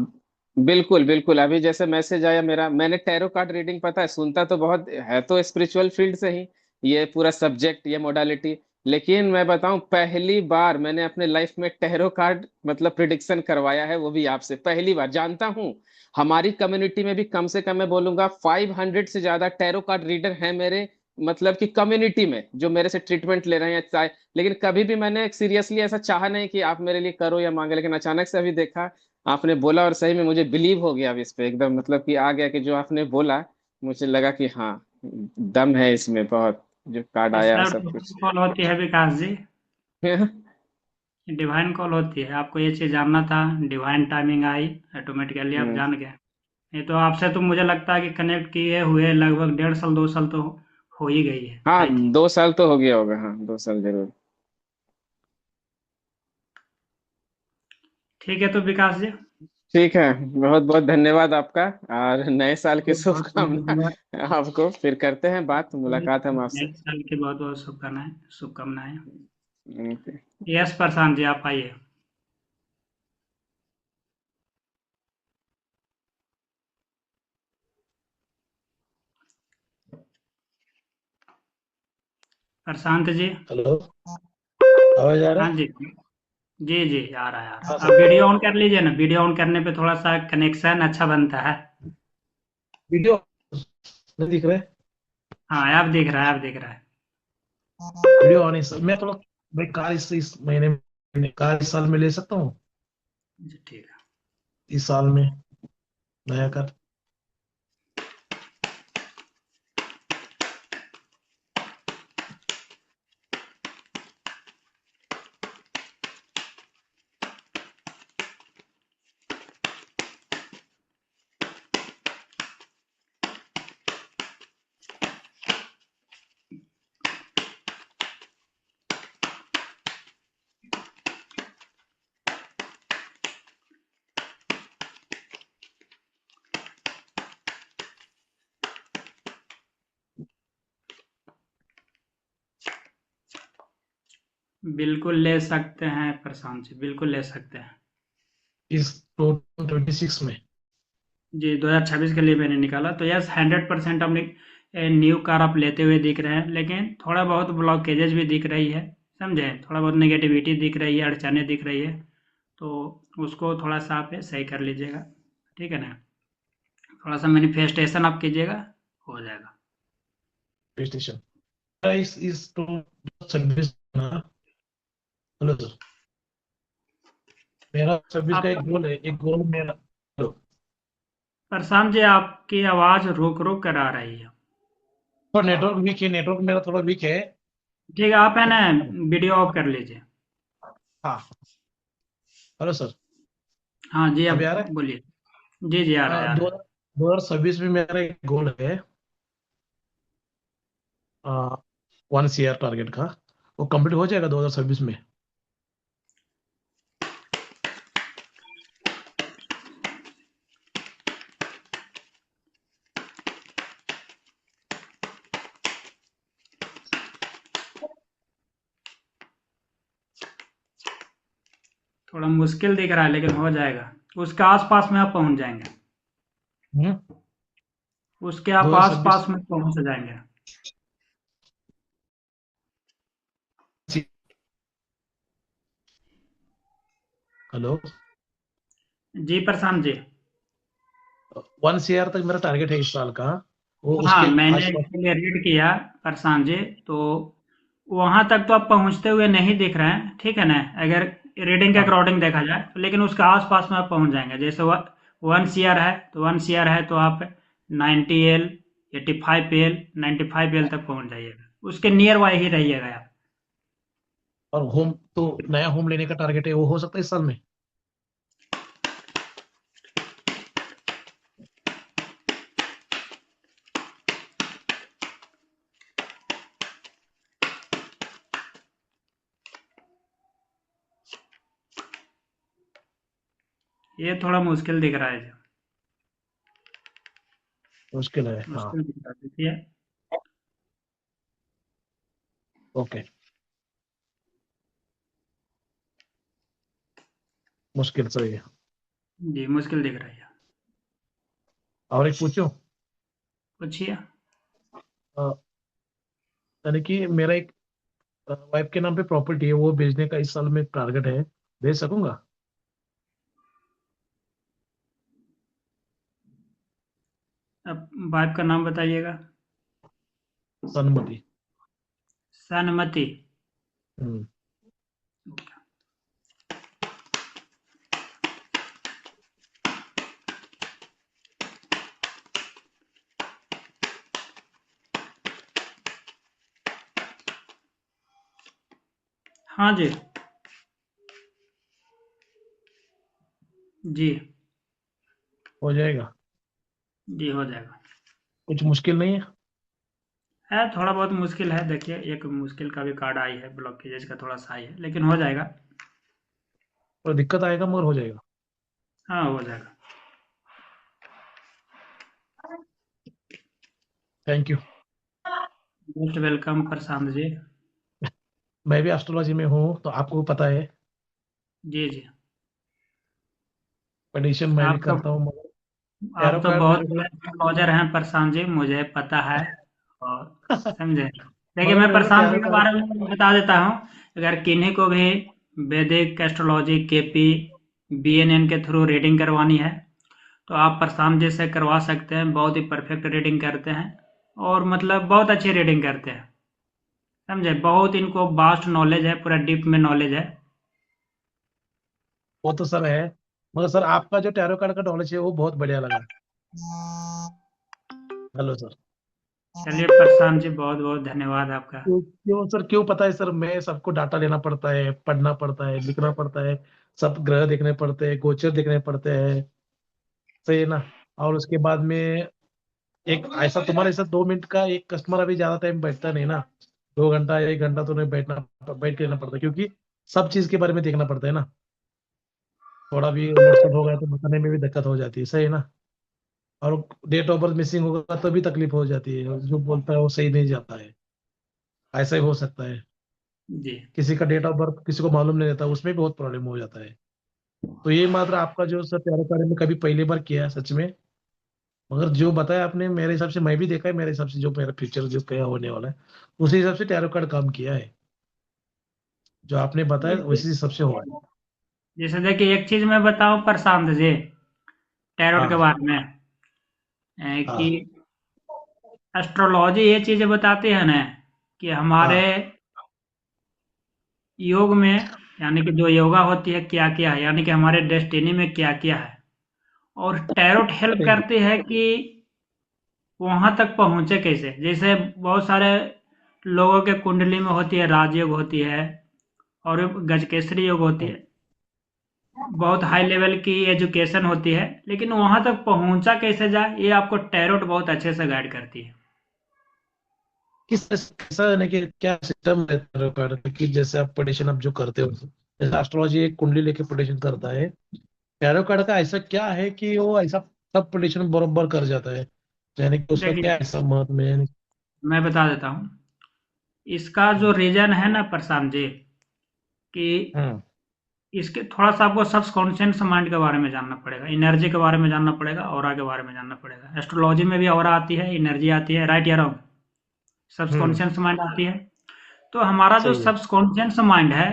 बिल्कुल बिल्कुल, अभी जैसे मैसेज आया मेरा, मैंने टैरो कार्ड रीडिंग, पता है सुनता तो बहुत है, तो स्पिरिचुअल फील्ड से ही ये पूरा सब्जेक्ट, ये मोडालिटी, लेकिन मैं बताऊं पहली बार मैंने अपने लाइफ में टैरो कार्ड मतलब प्रिडिक्शन करवाया है, वो भी आपसे पहली बार। जानता हूं हमारी कम्युनिटी में भी कम से कम मैं बोलूंगा 500 से ज्यादा टैरो कार्ड रीडर हैं मेरे, मतलब कि कम्युनिटी में जो मेरे से ट्रीटमेंट ले रहे हैं चाहे, लेकिन कभी भी मैंने सीरियसली ऐसा चाहा नहीं कि आप मेरे लिए करो या मांगे, लेकिन अचानक से अभी देखा आपने बोला और सही में मुझे बिलीव हो गया अब इस पे एकदम, मतलब कि आ गया कि जो आपने बोला, मुझे लगा कि हाँ दम है इसमें बहुत, जो कार्ड इस आया है पर सब कुछ। कॉल होती है विकास जी, डिवाइन कॉल होती है, आपको ये चीज़ जानना था, डिवाइन टाइमिंग आई, ऑटोमेटिकली आप हम्म, जान गए। नहीं तो आपसे तो मुझे लगता है कि कनेक्ट किए हुए लगभग 1.5 साल 2 साल तो हो ही गई है, हाँ आई थिंक। 2 साल तो हो गया होगा, हाँ 2 साल जरूर। ठीक है तो विकास जी, ठीक है, बहुत बहुत धन्यवाद आपका, और नए साल की बहुत बहुत बहुत धन्यवाद। शुभकामना आपको, फिर करते हैं बात, मुलाकात हम आपसे। नए साल की बहुत बहुत शुभकामनाएं, शुभकामनाएं। ओके। यस प्रशांत जी, आप आइए। प्रशांत जी। हेलो, आवाज आ रहा हाँ है? जी, जी जी, आ रहा है आ रहा हाँ है। आप सर। वीडियो ऑन कर लीजिए ना, वीडियो ऑन करने पे थोड़ा सा कनेक्शन अच्छा बनता है। वीडियो नहीं दिख रहा है? हाँ, आप दिख रहा है, आप दिख रहा है। वीडियो ऑन है सर। मैं थोड़ा, भाई कार इस महीने में, कार इस साल में ले सकता हूँ? जी ठीक है। इस साल में नया कार। बिल्कुल ले सकते हैं प्रशांत जी, बिल्कुल ले सकते हैं। इस 2026 में। जी 2026 के लिए मैंने निकाला, तो यस 100% अपनी न्यू कार आप लेते हुए दिख रहे हैं, लेकिन थोड़ा बहुत ब्लॉकेजेज भी दिख रही है, समझे, थोड़ा बहुत नेगेटिविटी दिख रही है, अड़चने दिख रही है, तो उसको थोड़ा सा आप सही कर लीजिएगा, ठीक है ना, थोड़ा सा मैनिफेस्टेशन आप कीजिएगा, हो जाएगा। प्ले स्टेशन इस 2026 ना। हेलो सर, मेरा 26 का आप एक गोल है, एक गोल मेरा। हेलो, प्रशांत जी, आपकी आवाज़ रुक रुक कर आ रही है। थोड़ा नेटवर्क वीक है, नेटवर्क मेरा थोड़ा वीक है। ठीक है, आप है ना वीडियो ऑफ कर लीजिए। हाँ। हेलो सर, हाँ जी, अब अभी आ रहा है? बोलिए। जी जी, आ रहा है आ रहा दो है। 2026 में मेरा एक गोल है, 1 CR टारगेट का। वो कंप्लीट हो जाएगा 2026 में। थोड़ा मुश्किल दिख रहा है, लेकिन हो जाएगा, उसके आसपास में आप पहुंच जाएंगे, हम्म। उसके आप आस 2026। पास में पहुंच जाएंगे। हेलो, जी प्रशांत जी। 1 CR तक मेरा टारगेट है इस साल का। वो हाँ, उसके मैंने आसपास। एक्चुअली रीड किया प्रशांत जी, तो वहां तक तो आप पहुंचते हुए नहीं दिख रहे हैं, ठीक है ना, अगर रीडिंग के हाँ। अकॉर्डिंग देखा जाए तो, लेकिन उसके आसपास में आप पहुंच जाएंगे, जैसे 1 CR है तो 1 CR है तो आप 90 L, 85 L, 95 L तक पहुंच जाइएगा, उसके नियर बाय ही रहिएगा आप। और होम तो, नया होम लेने का टारगेट है, वो हो सकता है इस साल में? ये थोड़ा मुश्किल दिख रहा है जी, मुश्किल है, हाँ। मुश्किल दिख रहा है, देखिए। ओके। मुश्किल सही है। जी मुश्किल दिख रही है। और एक पूछूं? पूछिए। अ, यानी कि मेरा एक वाइफ के नाम पे प्रॉपर्टी है, वो बेचने का इस साल में टारगेट है, बेच सकूंगा? अब वाइफ का नाम बताइएगा। सनुमति। सनमति। हम्म। हाँ जी। जी। हो जाएगा? जी हो जाएगा। कुछ मुश्किल नहीं है? है थोड़ा बहुत मुश्किल है, देखिए एक मुश्किल का भी कार्ड आई है, ब्लॉकेजेज का थोड़ा सा आई है, लेकिन हो जाएगा। और दिक्कत आएगा मगर हो जाएगा। हाँ हो जाएगा। Thank you. Most welcome Prashant ji. मैं भी एस्ट्रोलॉजी में हूँ तो आपको पता है, जी जी। प्रेडिक्शन मैं भी आप तो करता हूँ, मगर आप टैरो तो कार्ड बहुत मेरे बड़े को एस्ट्रोलॉजर हैं प्रशांत जी, मुझे पता है। और समझे। देखिए मगर मैं मेरे को प्रशांत जी टैरो के कार्ड। बारे में बता देता हूँ। अगर किन्हीं को भी वैदिक एस्ट्रोलॉजी केपी बीएनएन के थ्रू रीडिंग करवानी है तो आप प्रशांत जी से करवा सकते हैं, बहुत ही परफेक्ट रीडिंग करते हैं। और मतलब बहुत अच्छी रीडिंग करते हैं। समझे, बहुत इनको वास्ट नॉलेज है, पूरा डीप में नॉलेज है। वो तो सर है, मगर सर आपका जो टैरो कार्ड का नॉलेज है वो बहुत बढ़िया लगा। Hello sir. चलिए प्रशांत जी, बहुत बहुत धन्यवाद आपका। क्यों क्यों सर, क्यों पता है सर, मैं सबको डाटा लेना पड़ता है, पढ़ना पड़ता है, लिखना पड़ता है, सब ग्रह देखने पड़ते हैं, गोचर देखने पड़ते हैं, सही है ना? और उसके बाद में एक ऐसा तुम्हारे ऐसा 2 मिनट का एक कस्टमर अभी ज्यादा टाइम बैठता नहीं ना, 2 घंटा 1 घंटा तो नहीं बैठ के रहना पड़ता, क्योंकि सब चीज के बारे में देखना पड़ता है ना। थोड़ा भी उलट हो गया तो बताने में भी दिक्कत हो जाती है, सही है ना? और डेट ऑफ बर्थ मिसिंग होगा तो भी तकलीफ हो जाती है, जो बोलता है वो सही नहीं जाता है, ऐसा ही हो सकता है। जी। किसी का डेट ऑफ बर्थ किसी को मालूम नहीं रहता, उसमें भी बहुत प्रॉब्लम हो जाता है। तो ये मात्र आपका जो सर प्यारे प्यारे में कभी पहली बार किया है सच में, मगर जो बताया आपने मेरे हिसाब से मैं भी देखा है, मेरे हिसाब से जो मेरा फ्यूचर जो क्या होने वाला है उसी हिसाब से टैरो कार्ड काम किया है, जो आपने बताया उसी हिसाब से हुआ है। जैसे देखिए एक चीज मैं बताऊं प्रशांत जी, टैरोट के हाँ बारे में, कि हाँ एस्ट्रोलॉजी ये चीजें बताती है ना कि हमारे हाँ। योग में, यानी कि जो योगा होती है क्या क्या है, यानी कि हमारे डेस्टिनी में क्या क्या है। और टैरोट हेल्प थैंक यू। करती है कि वहां तक पहुंचे कैसे। जैसे बहुत सारे लोगों के कुंडली में होती है, राजयोग होती है और गजकेसरी योग होती है, बहुत हाई लेवल की एजुकेशन होती है, लेकिन वहां तक पहुंचा कैसे जाए ये आपको टैरोट बहुत अच्छे से गाइड करती है। किस कैसा है ना कि क्या सिस्टम है टैरो कार्ड का, कि जैसे आप प्रेडिक्शन आप जो करते हो, जैसे एस्ट्रोलॉजी एक कुंडली लेके प्रेडिक्शन करता है, टैरो कार्ड का ऐसा क्या है कि वो ऐसा सब प्रेडिक्शन बरोबर कर जाता है, यानी कि उसका देखिए क्या ऐसा महत्व है? मैं बता देता हूँ, इसका जो हम्म। रीजन है ना प्रशांत जी, कि हम्म। इसके थोड़ा सा आपको सबकॉन्शियस माइंड के बारे में जानना पड़ेगा, एनर्जी के बारे में जानना पड़ेगा, ऑरा के बारे में जानना पड़ेगा। एस्ट्रोलॉजी में भी ऑरा आती है, एनर्जी आती है, राइट या रॉन्ग। हम्म। सबकॉन्शियस माइंड आती है। तो हमारा जो सही है। सबकॉन्शियस माइंड है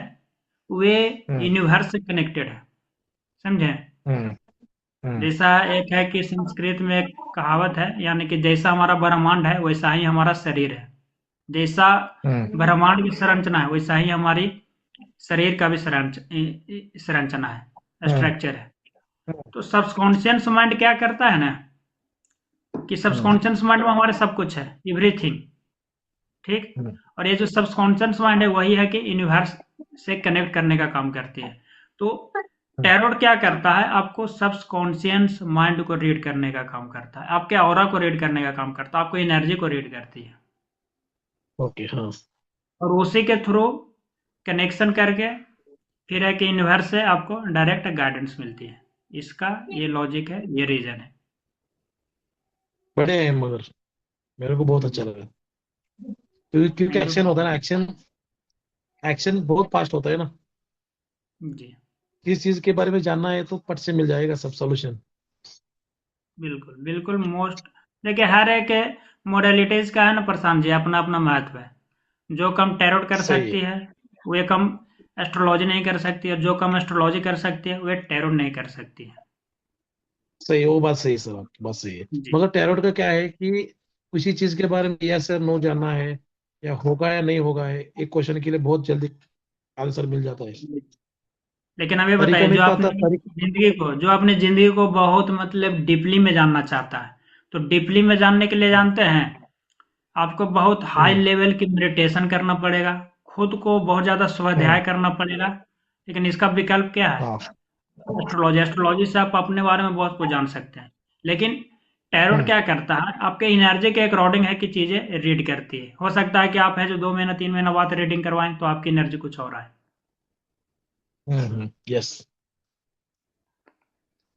वे हम्म। यूनिवर्स से कनेक्टेड है। समझे। हम्म। हम्म। जैसा एक है कि संस्कृत में एक कहावत है, यानी कि जैसा हमारा ब्रह्मांड है वैसा ही हमारा शरीर है। जैसा हम्म। ब्रह्मांड की संरचना है वैसा ही हमारी शरीर का भी संरचना है, हम्म। स्ट्रक्चर है। तो सबकॉन्शियस माइंड क्या करता है ना कि हम्म। सबकॉन्शियस माइंड में हमारे सब कुछ है, एवरीथिंग। ठीक। हम्म। और ये जो सबकॉन्शियस माइंड है वही है कि यूनिवर्स से कनेक्ट करने का काम करती है। तो टैरोट क्या करता है, आपको सबकॉन्शियस माइंड को रीड करने का काम करता है, आपके ऑरा को रीड करने का काम करता है, आपको एनर्जी को रीड करती है। ओके हाँ। और उसी के थ्रू कनेक्शन करके फिर है कि यूनिवर्स से आपको डायरेक्ट गाइडेंस मिलती है। इसका ये लॉजिक है, ये रीजन है। बड़े हैं मगर मेरे को बहुत अच्छा जी। लगा, क्योंकि थैंक यू। एक्शन होता है ना, एक्शन एक्शन बहुत फास्ट होता है ना। जी। किस चीज के बारे में जानना है तो पट से मिल जाएगा सब सॉल्यूशन। बिल्कुल बिल्कुल मोस्ट। देखिए हर एक मोडेलिटीज का है ना प्रशांत जी, अपना अपना महत्व है। जो कम टैरोट कर सही है। सकती है वे कम एस्ट्रोलॉजी नहीं कर सकती, और जो कम एस्ट्रोलॉजी कर सकती है वे टैरोट नहीं कर सकती है। सही है, वो बात सही है सर, आपकी बात सही है। जी। मगर टैरोट का क्या है कि किसी चीज के बारे में यस या नो जानना है, या होगा या नहीं होगा है, एक क्वेश्चन के लिए बहुत जल्दी आंसर मिल जाता है। जी। लेकिन अब ये तरीका बताइए, नहीं पता तरीका। जो अपनी जिंदगी को बहुत मतलब डीपली में जानना चाहता है, तो डीपली में जानने के लिए जानते हैं आपको बहुत हाई हम्म। लेवल की मेडिटेशन करना पड़ेगा, खुद को बहुत ज़्यादा हम्म। स्वाध्याय करना पड़ेगा। लेकिन इसका विकल्प क्या है? हाँ। एस्ट्रोलॉजी। एस्ट्रोलॉजी से आप अपने बारे में बहुत कुछ जान सकते हैं। लेकिन टैरोट हम्म। क्या करता है, आपके एनर्जी के अकॉर्डिंग है कि चीज़ें रीड करती है। हो सकता है कि आप है जो 2 महीना 3 महीना बाद रीडिंग करवाएं तो आपकी एनर्जी कुछ और आए। यस।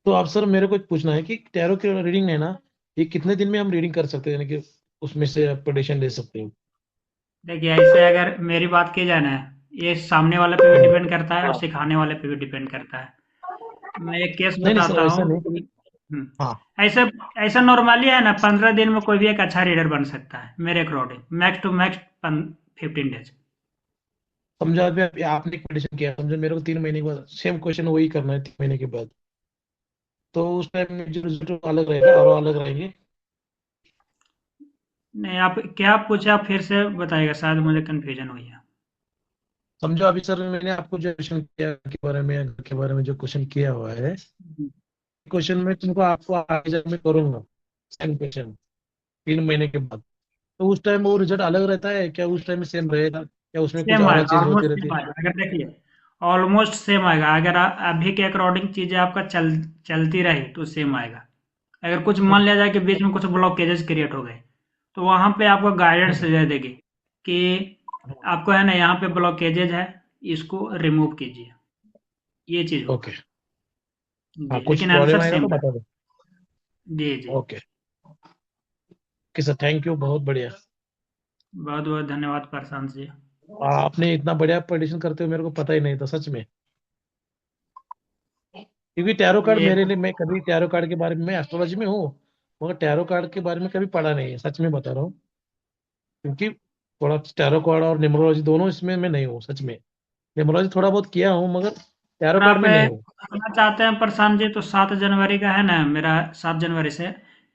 तो आप सर मेरे को पूछना है कि टैरो की रीडिंग है ना, ये कितने दिन में हम रीडिंग कर सकते हैं, यानी कि उसमें से प्रेडिक्शन ले सकते हो? देखिए ऐसे अगर मेरी बात की जाए ना, ये सामने वाले पे भी हम्म। डिपेंड करता है और सिखाने वाले पे भी डिपेंड करता है। मैं एक केस नहीं नहीं सर, बताता वैसा हूँ नहीं। कि हाँ। ऐसे ऐसा नॉर्मली है ना, 15 दिन में कोई भी एक अच्छा रीडर बन सकता है मेरे according, max to max 15 days. समझा भी आपने एक प्रेडिक्शन किया, समझो मेरे को 3 महीने के बाद सेम क्वेश्चन वही करना है 3 महीने के बाद, तो उस टाइम में जो रिजल्ट अलग रहेगा और अलग रहेंगे। नहीं, आप क्या पूछे, आप फिर से बताइएगा, शायद मुझे कन्फ्यूजन हुई है। समझो अभी सर मैंने आपको जो क्वेश्चन किया के बारे में, घर के बारे में जो क्वेश्चन किया हुआ है, क्वेश्चन में तुमको आपको आगे जब मैं करूंगा सेम क्वेश्चन 3 महीने के बाद, तो उस टाइम वो रिजल्ट अलग रहता है क्या, उस टाइम में सेम रहेगा, या उसमें कुछ सेम और आएगा, चीज होती ऑलमोस्ट रहती सेम है? आएगा। अगर देखिए ऑलमोस्ट सेम आएगा, अगर अभी के अकॉर्डिंग चीजें आपका चलती रही तो सेम आएगा। अगर कुछ मान लिया जाए कि बीच में कुछ ब्लॉकेजेस क्रिएट हो गए, तो वहां पे आपको गाइडेंस दे देगी कि आपको है ना यहाँ पे ब्लॉकेजेज है, इसको रिमूव कीजिए। ये चीज ओके। होगा। हाँ, जी, कुछ लेकिन प्रॉब्लम आंसर आएगा सेम तो बता रहेगा। दो। जी जी। Okay. Okay sir, thank you, बहुत बढ़िया। बहुत बहुत धन्यवाद प्रशांत जी। आपने इतना बढ़िया प्रेडिक्शन करते हुए मेरे को पता ही नहीं था सच में, क्योंकि टैरो कार्ड ये मेरे लिए, मैं कभी टैरो कार्ड के बारे में, मैं एस्ट्रोलॉजी में हूँ मगर टैरो कार्ड के बारे में कभी पढ़ा नहीं है, सच में बता रहा हूँ। क्योंकि थोड़ा टैरो कार्ड और न्यूमरोलॉजी दोनों इसमें मैं नहीं हूँ सच में। न्यूमरोलॉजी थोड़ा बहुत किया हूँ मगर टैरो अगर कार्ड आप में नहीं हूँ। करना चाहते हैं प्रशांत जी, तो 7 जनवरी का है ना मेरा, 7 जनवरी से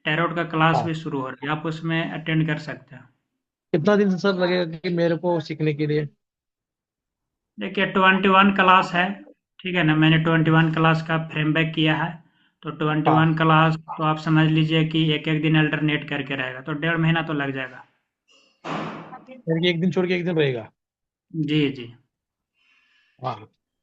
टैरोट का क्लास हाँ। भी शुरू हो रही है, आप उसमें अटेंड कर सकते हैं। कितना दिन सर लगेगा कि मेरे को सीखने के लिए? देखिए 21 क्लास है, ठीक है ना, मैंने 21 क्लास का फ्रेमवर्क किया है। तो ट्वेंटी हाँ, वन क्लास तो आप समझ लीजिए कि एक एक दिन अल्टरनेट करके रहेगा, तो 1.5 महीना तो लग जाएगा। यानी कि एक दिन छोड़ के एक दिन रहेगा? जी जी। हाँ।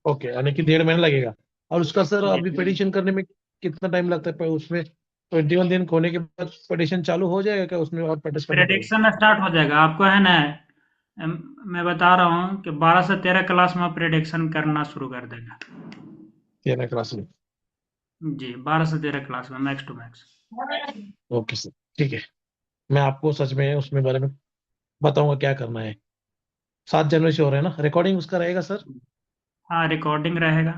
ओके, यानी कि 1.5 महीना लगेगा। और उसका सर जी अभी प्रेडिक्शन करने में कितना टाइम लगता है, पर उसमें 21 दिन होने के बाद प्रेडिक्शन चालू हो जाएगा क्या, उसमें और प्रैक्टिस करना पड़ेगा? प्रेडिक्शन स्टार्ट हो जाएगा आपको है ना। मैं बता रहा हूँ कि 12 से 13 क्लास में आप प्रेडिक्शन करना शुरू कर देगा। 13 क्लास में? जी, 12 से 13 क्लास में max to max. Okay sir, ठीक है। मैं आपको सच में उसमें बारे में बताऊंगा क्या करना है। 7 जनवरी से हो रहा है ना, रिकॉर्डिंग उसका रहेगा सर? हाँ, रिकॉर्डिंग रहेगा।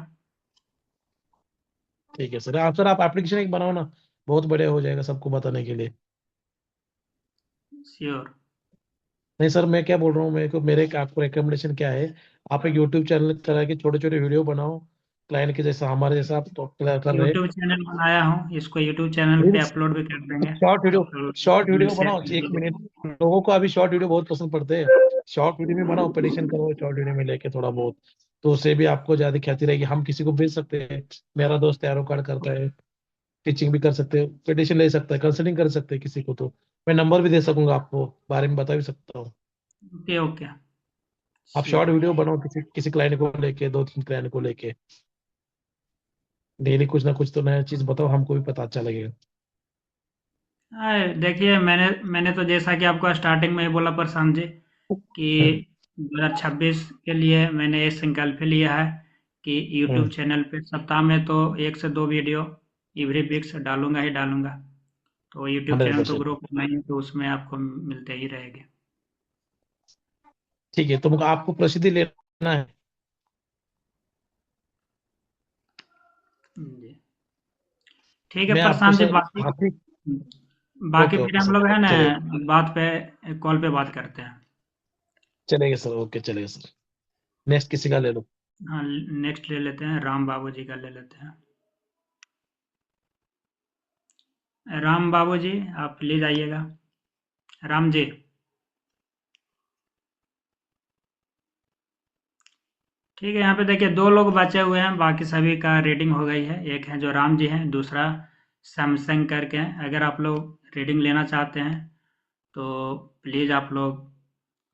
ठीक है सर, आप एप्लीकेशन एक बनाओ ना, बहुत बढ़िया हो जाएगा सबको बताने के लिए। श्योर। नहीं सर, मैं क्या बोल रहा हूँ, मेरे को मेरे आपको रिकमेंडेशन क्या है, आप एक यूट्यूब चैनल तरह के छोटे छोटे वीडियो बनाओ, क्लाइंट के जैसा, हमारे जैसा आप तो कर रहे। यूट्यूब चैनल बनाया हूँ, इसको यूट्यूब चैनल पे अपलोड भी कर देंगे। शॉर्ट वीडियो, आप लोग शॉर्ट लिंक वीडियो शेयर बनाओ कर 1 मिनट। दीजिए। लोगों को अभी शॉर्ट वीडियो बहुत पसंद पड़ते हैं, शॉर्ट वीडियो में बनाओ, प्रेडिक्शन करो शॉर्ट वीडियो में लेके थोड़ा बहुत, तो उससे भी आपको ज्यादा ख्याति रहेगी, हम किसी को भेज सकते हैं। मेरा दोस्त एरो कार्ड करता है, टीचिंग भी कर सकते हैं, प्रेडिक्शन ले सकता है, कंसल्टिंग कर सकते हैं किसी को, तो मैं नंबर भी दे सकूंगा आपको, बारे में बता भी सकता हूँ। Okay okay. आप शॉर्ट श्योर। वीडियो बनाओ किसी किसी क्लाइंट को लेके, 2 3 क्लाइंट को लेके, डेली कुछ ना कुछ तो नया चीज बताओ, हमको भी पता अच्छा लगेगा। देखिए मैंने तो जैसा कि आपको स्टार्टिंग में ही बोला प्रशांत जी कि हम्म। 2026 के लिए मैंने ये संकल्प लिया है कि यूट्यूब हम्म। चैनल पे सप्ताह में तो 1 से 2 वीडियो एवरी वीक्स डालूंगा ही डालूंगा। तो यूट्यूब हंड्रेड चैनल तो परसेंट ग्रो करना ही है, तो उसमें आपको मिलते ही रहेंगे। ठीक है, तो आपको प्रसिद्धि लेना है। जी। ठीक है मैं आपको प्रशांत जी, सर बाकी हाथी। बाकी ओके फिर ओके हम सर, लोग है ना चलेगा बात पे कॉल पे बात करते हैं। चलेगा सर, ओके चलेगा सर। नेक्स्ट किसी का ले लो। हाँ, नेक्स्ट ले लेते हैं, राम बाबू जी का ले लेते हैं। राम बाबू जी आप प्लीज आइएगा। राम जी। ठीक है, यहाँ पे देखिए 2 लोग बचे हुए हैं, बाकी सभी का रीडिंग हो गई है। एक है जो राम जी हैं, दूसरा सैमसंग करके हैं। अगर आप लोग रीडिंग लेना चाहते हैं तो प्लीज़ आप लोग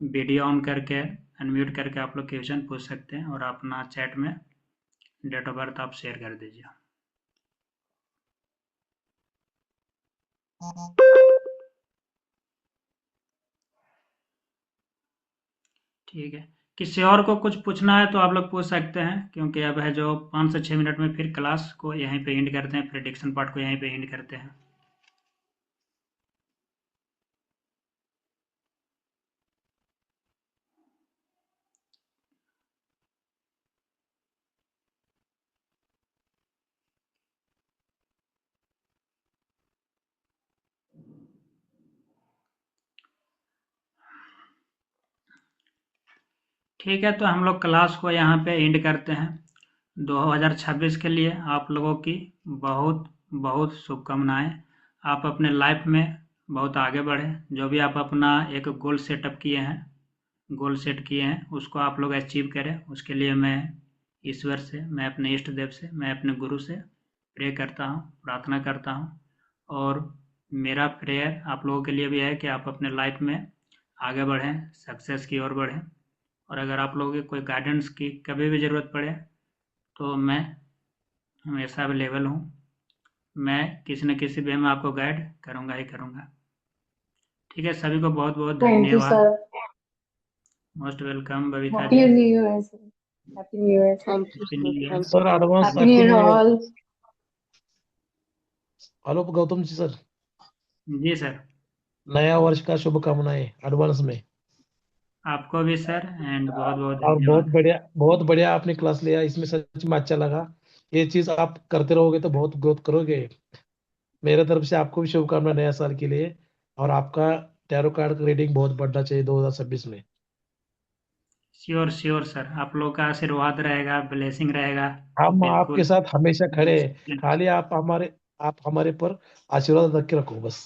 वीडियो ऑन करके अनम्यूट करके आप लोग क्वेश्चन पूछ सकते हैं और अपना चैट में डेट ऑफ बर्थ आप शेयर कर दीजिए। ठीक है, किसी और को कुछ पूछना है तो आप लोग पूछ सकते हैं, क्योंकि अब है जो 5 से 6 मिनट में फिर क्लास को यहीं पे एंड करते हैं, प्रेडिक्शन पार्ट को यहीं पे एंड करते हैं। ठीक है, तो हम लोग क्लास को यहाँ पे एंड करते हैं। 2026 के लिए आप लोगों की बहुत बहुत शुभकामनाएं। आप अपने लाइफ में बहुत आगे बढ़ें। जो भी आप अपना एक गोल सेटअप किए हैं, गोल सेट किए हैं, उसको आप लोग अचीव करें। उसके लिए मैं ईश्वर से, मैं अपने इष्ट देव से, मैं अपने गुरु से प्रे करता हूँ, प्रार्थना करता हूँ। और मेरा प्रेयर आप लोगों के लिए भी है कि आप अपने लाइफ में आगे बढ़ें, सक्सेस की ओर बढ़ें। और अगर आप लोगों की कोई गाइडेंस की कभी भी ज़रूरत पड़े तो मैं हमेशा अवेलेबल हूँ। मैं किसी न किसी वे में आपको गाइड करूँगा ही करूँगा। ठीक है, सभी को बहुत बहुत थैंक यू धन्यवाद। Sir. Most welcome Babita happy ji. New year sir. Happy new year sir. Thank you happy sir, new year. Thank sir advance happy new happy year new year. All. Hello Gautam ji sir, ji sir, नया वर्ष का शुभकामनाएं advance में। आपको भी sir, and बहुत बहुत और बहुत धन्यवाद। बढ़िया, बहुत बढ़िया आपने क्लास लिया, इसमें सच में अच्छा लगा। ये चीज आप करते रहोगे तो बहुत ग्रोथ करोगे। मेरे तरफ से आपको भी शुभकामनाएं नया साल के लिए। और आपका टैरो कार्ड का रीडिंग बहुत बढ़ना चाहिए 2026 में। श्योर श्योर सर, आप लोग का आशीर्वाद रहेगा, ब्लेसिंग रहेगा तो हम आपके बिल्कुल। साथ हमेशा खड़े हैं, खाली आप हमारे पर आशीर्वाद रख के रखो बस।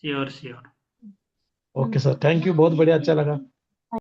Sure sure. Okay sir, thank you, बहुत बढ़िया, अच्छा लगा।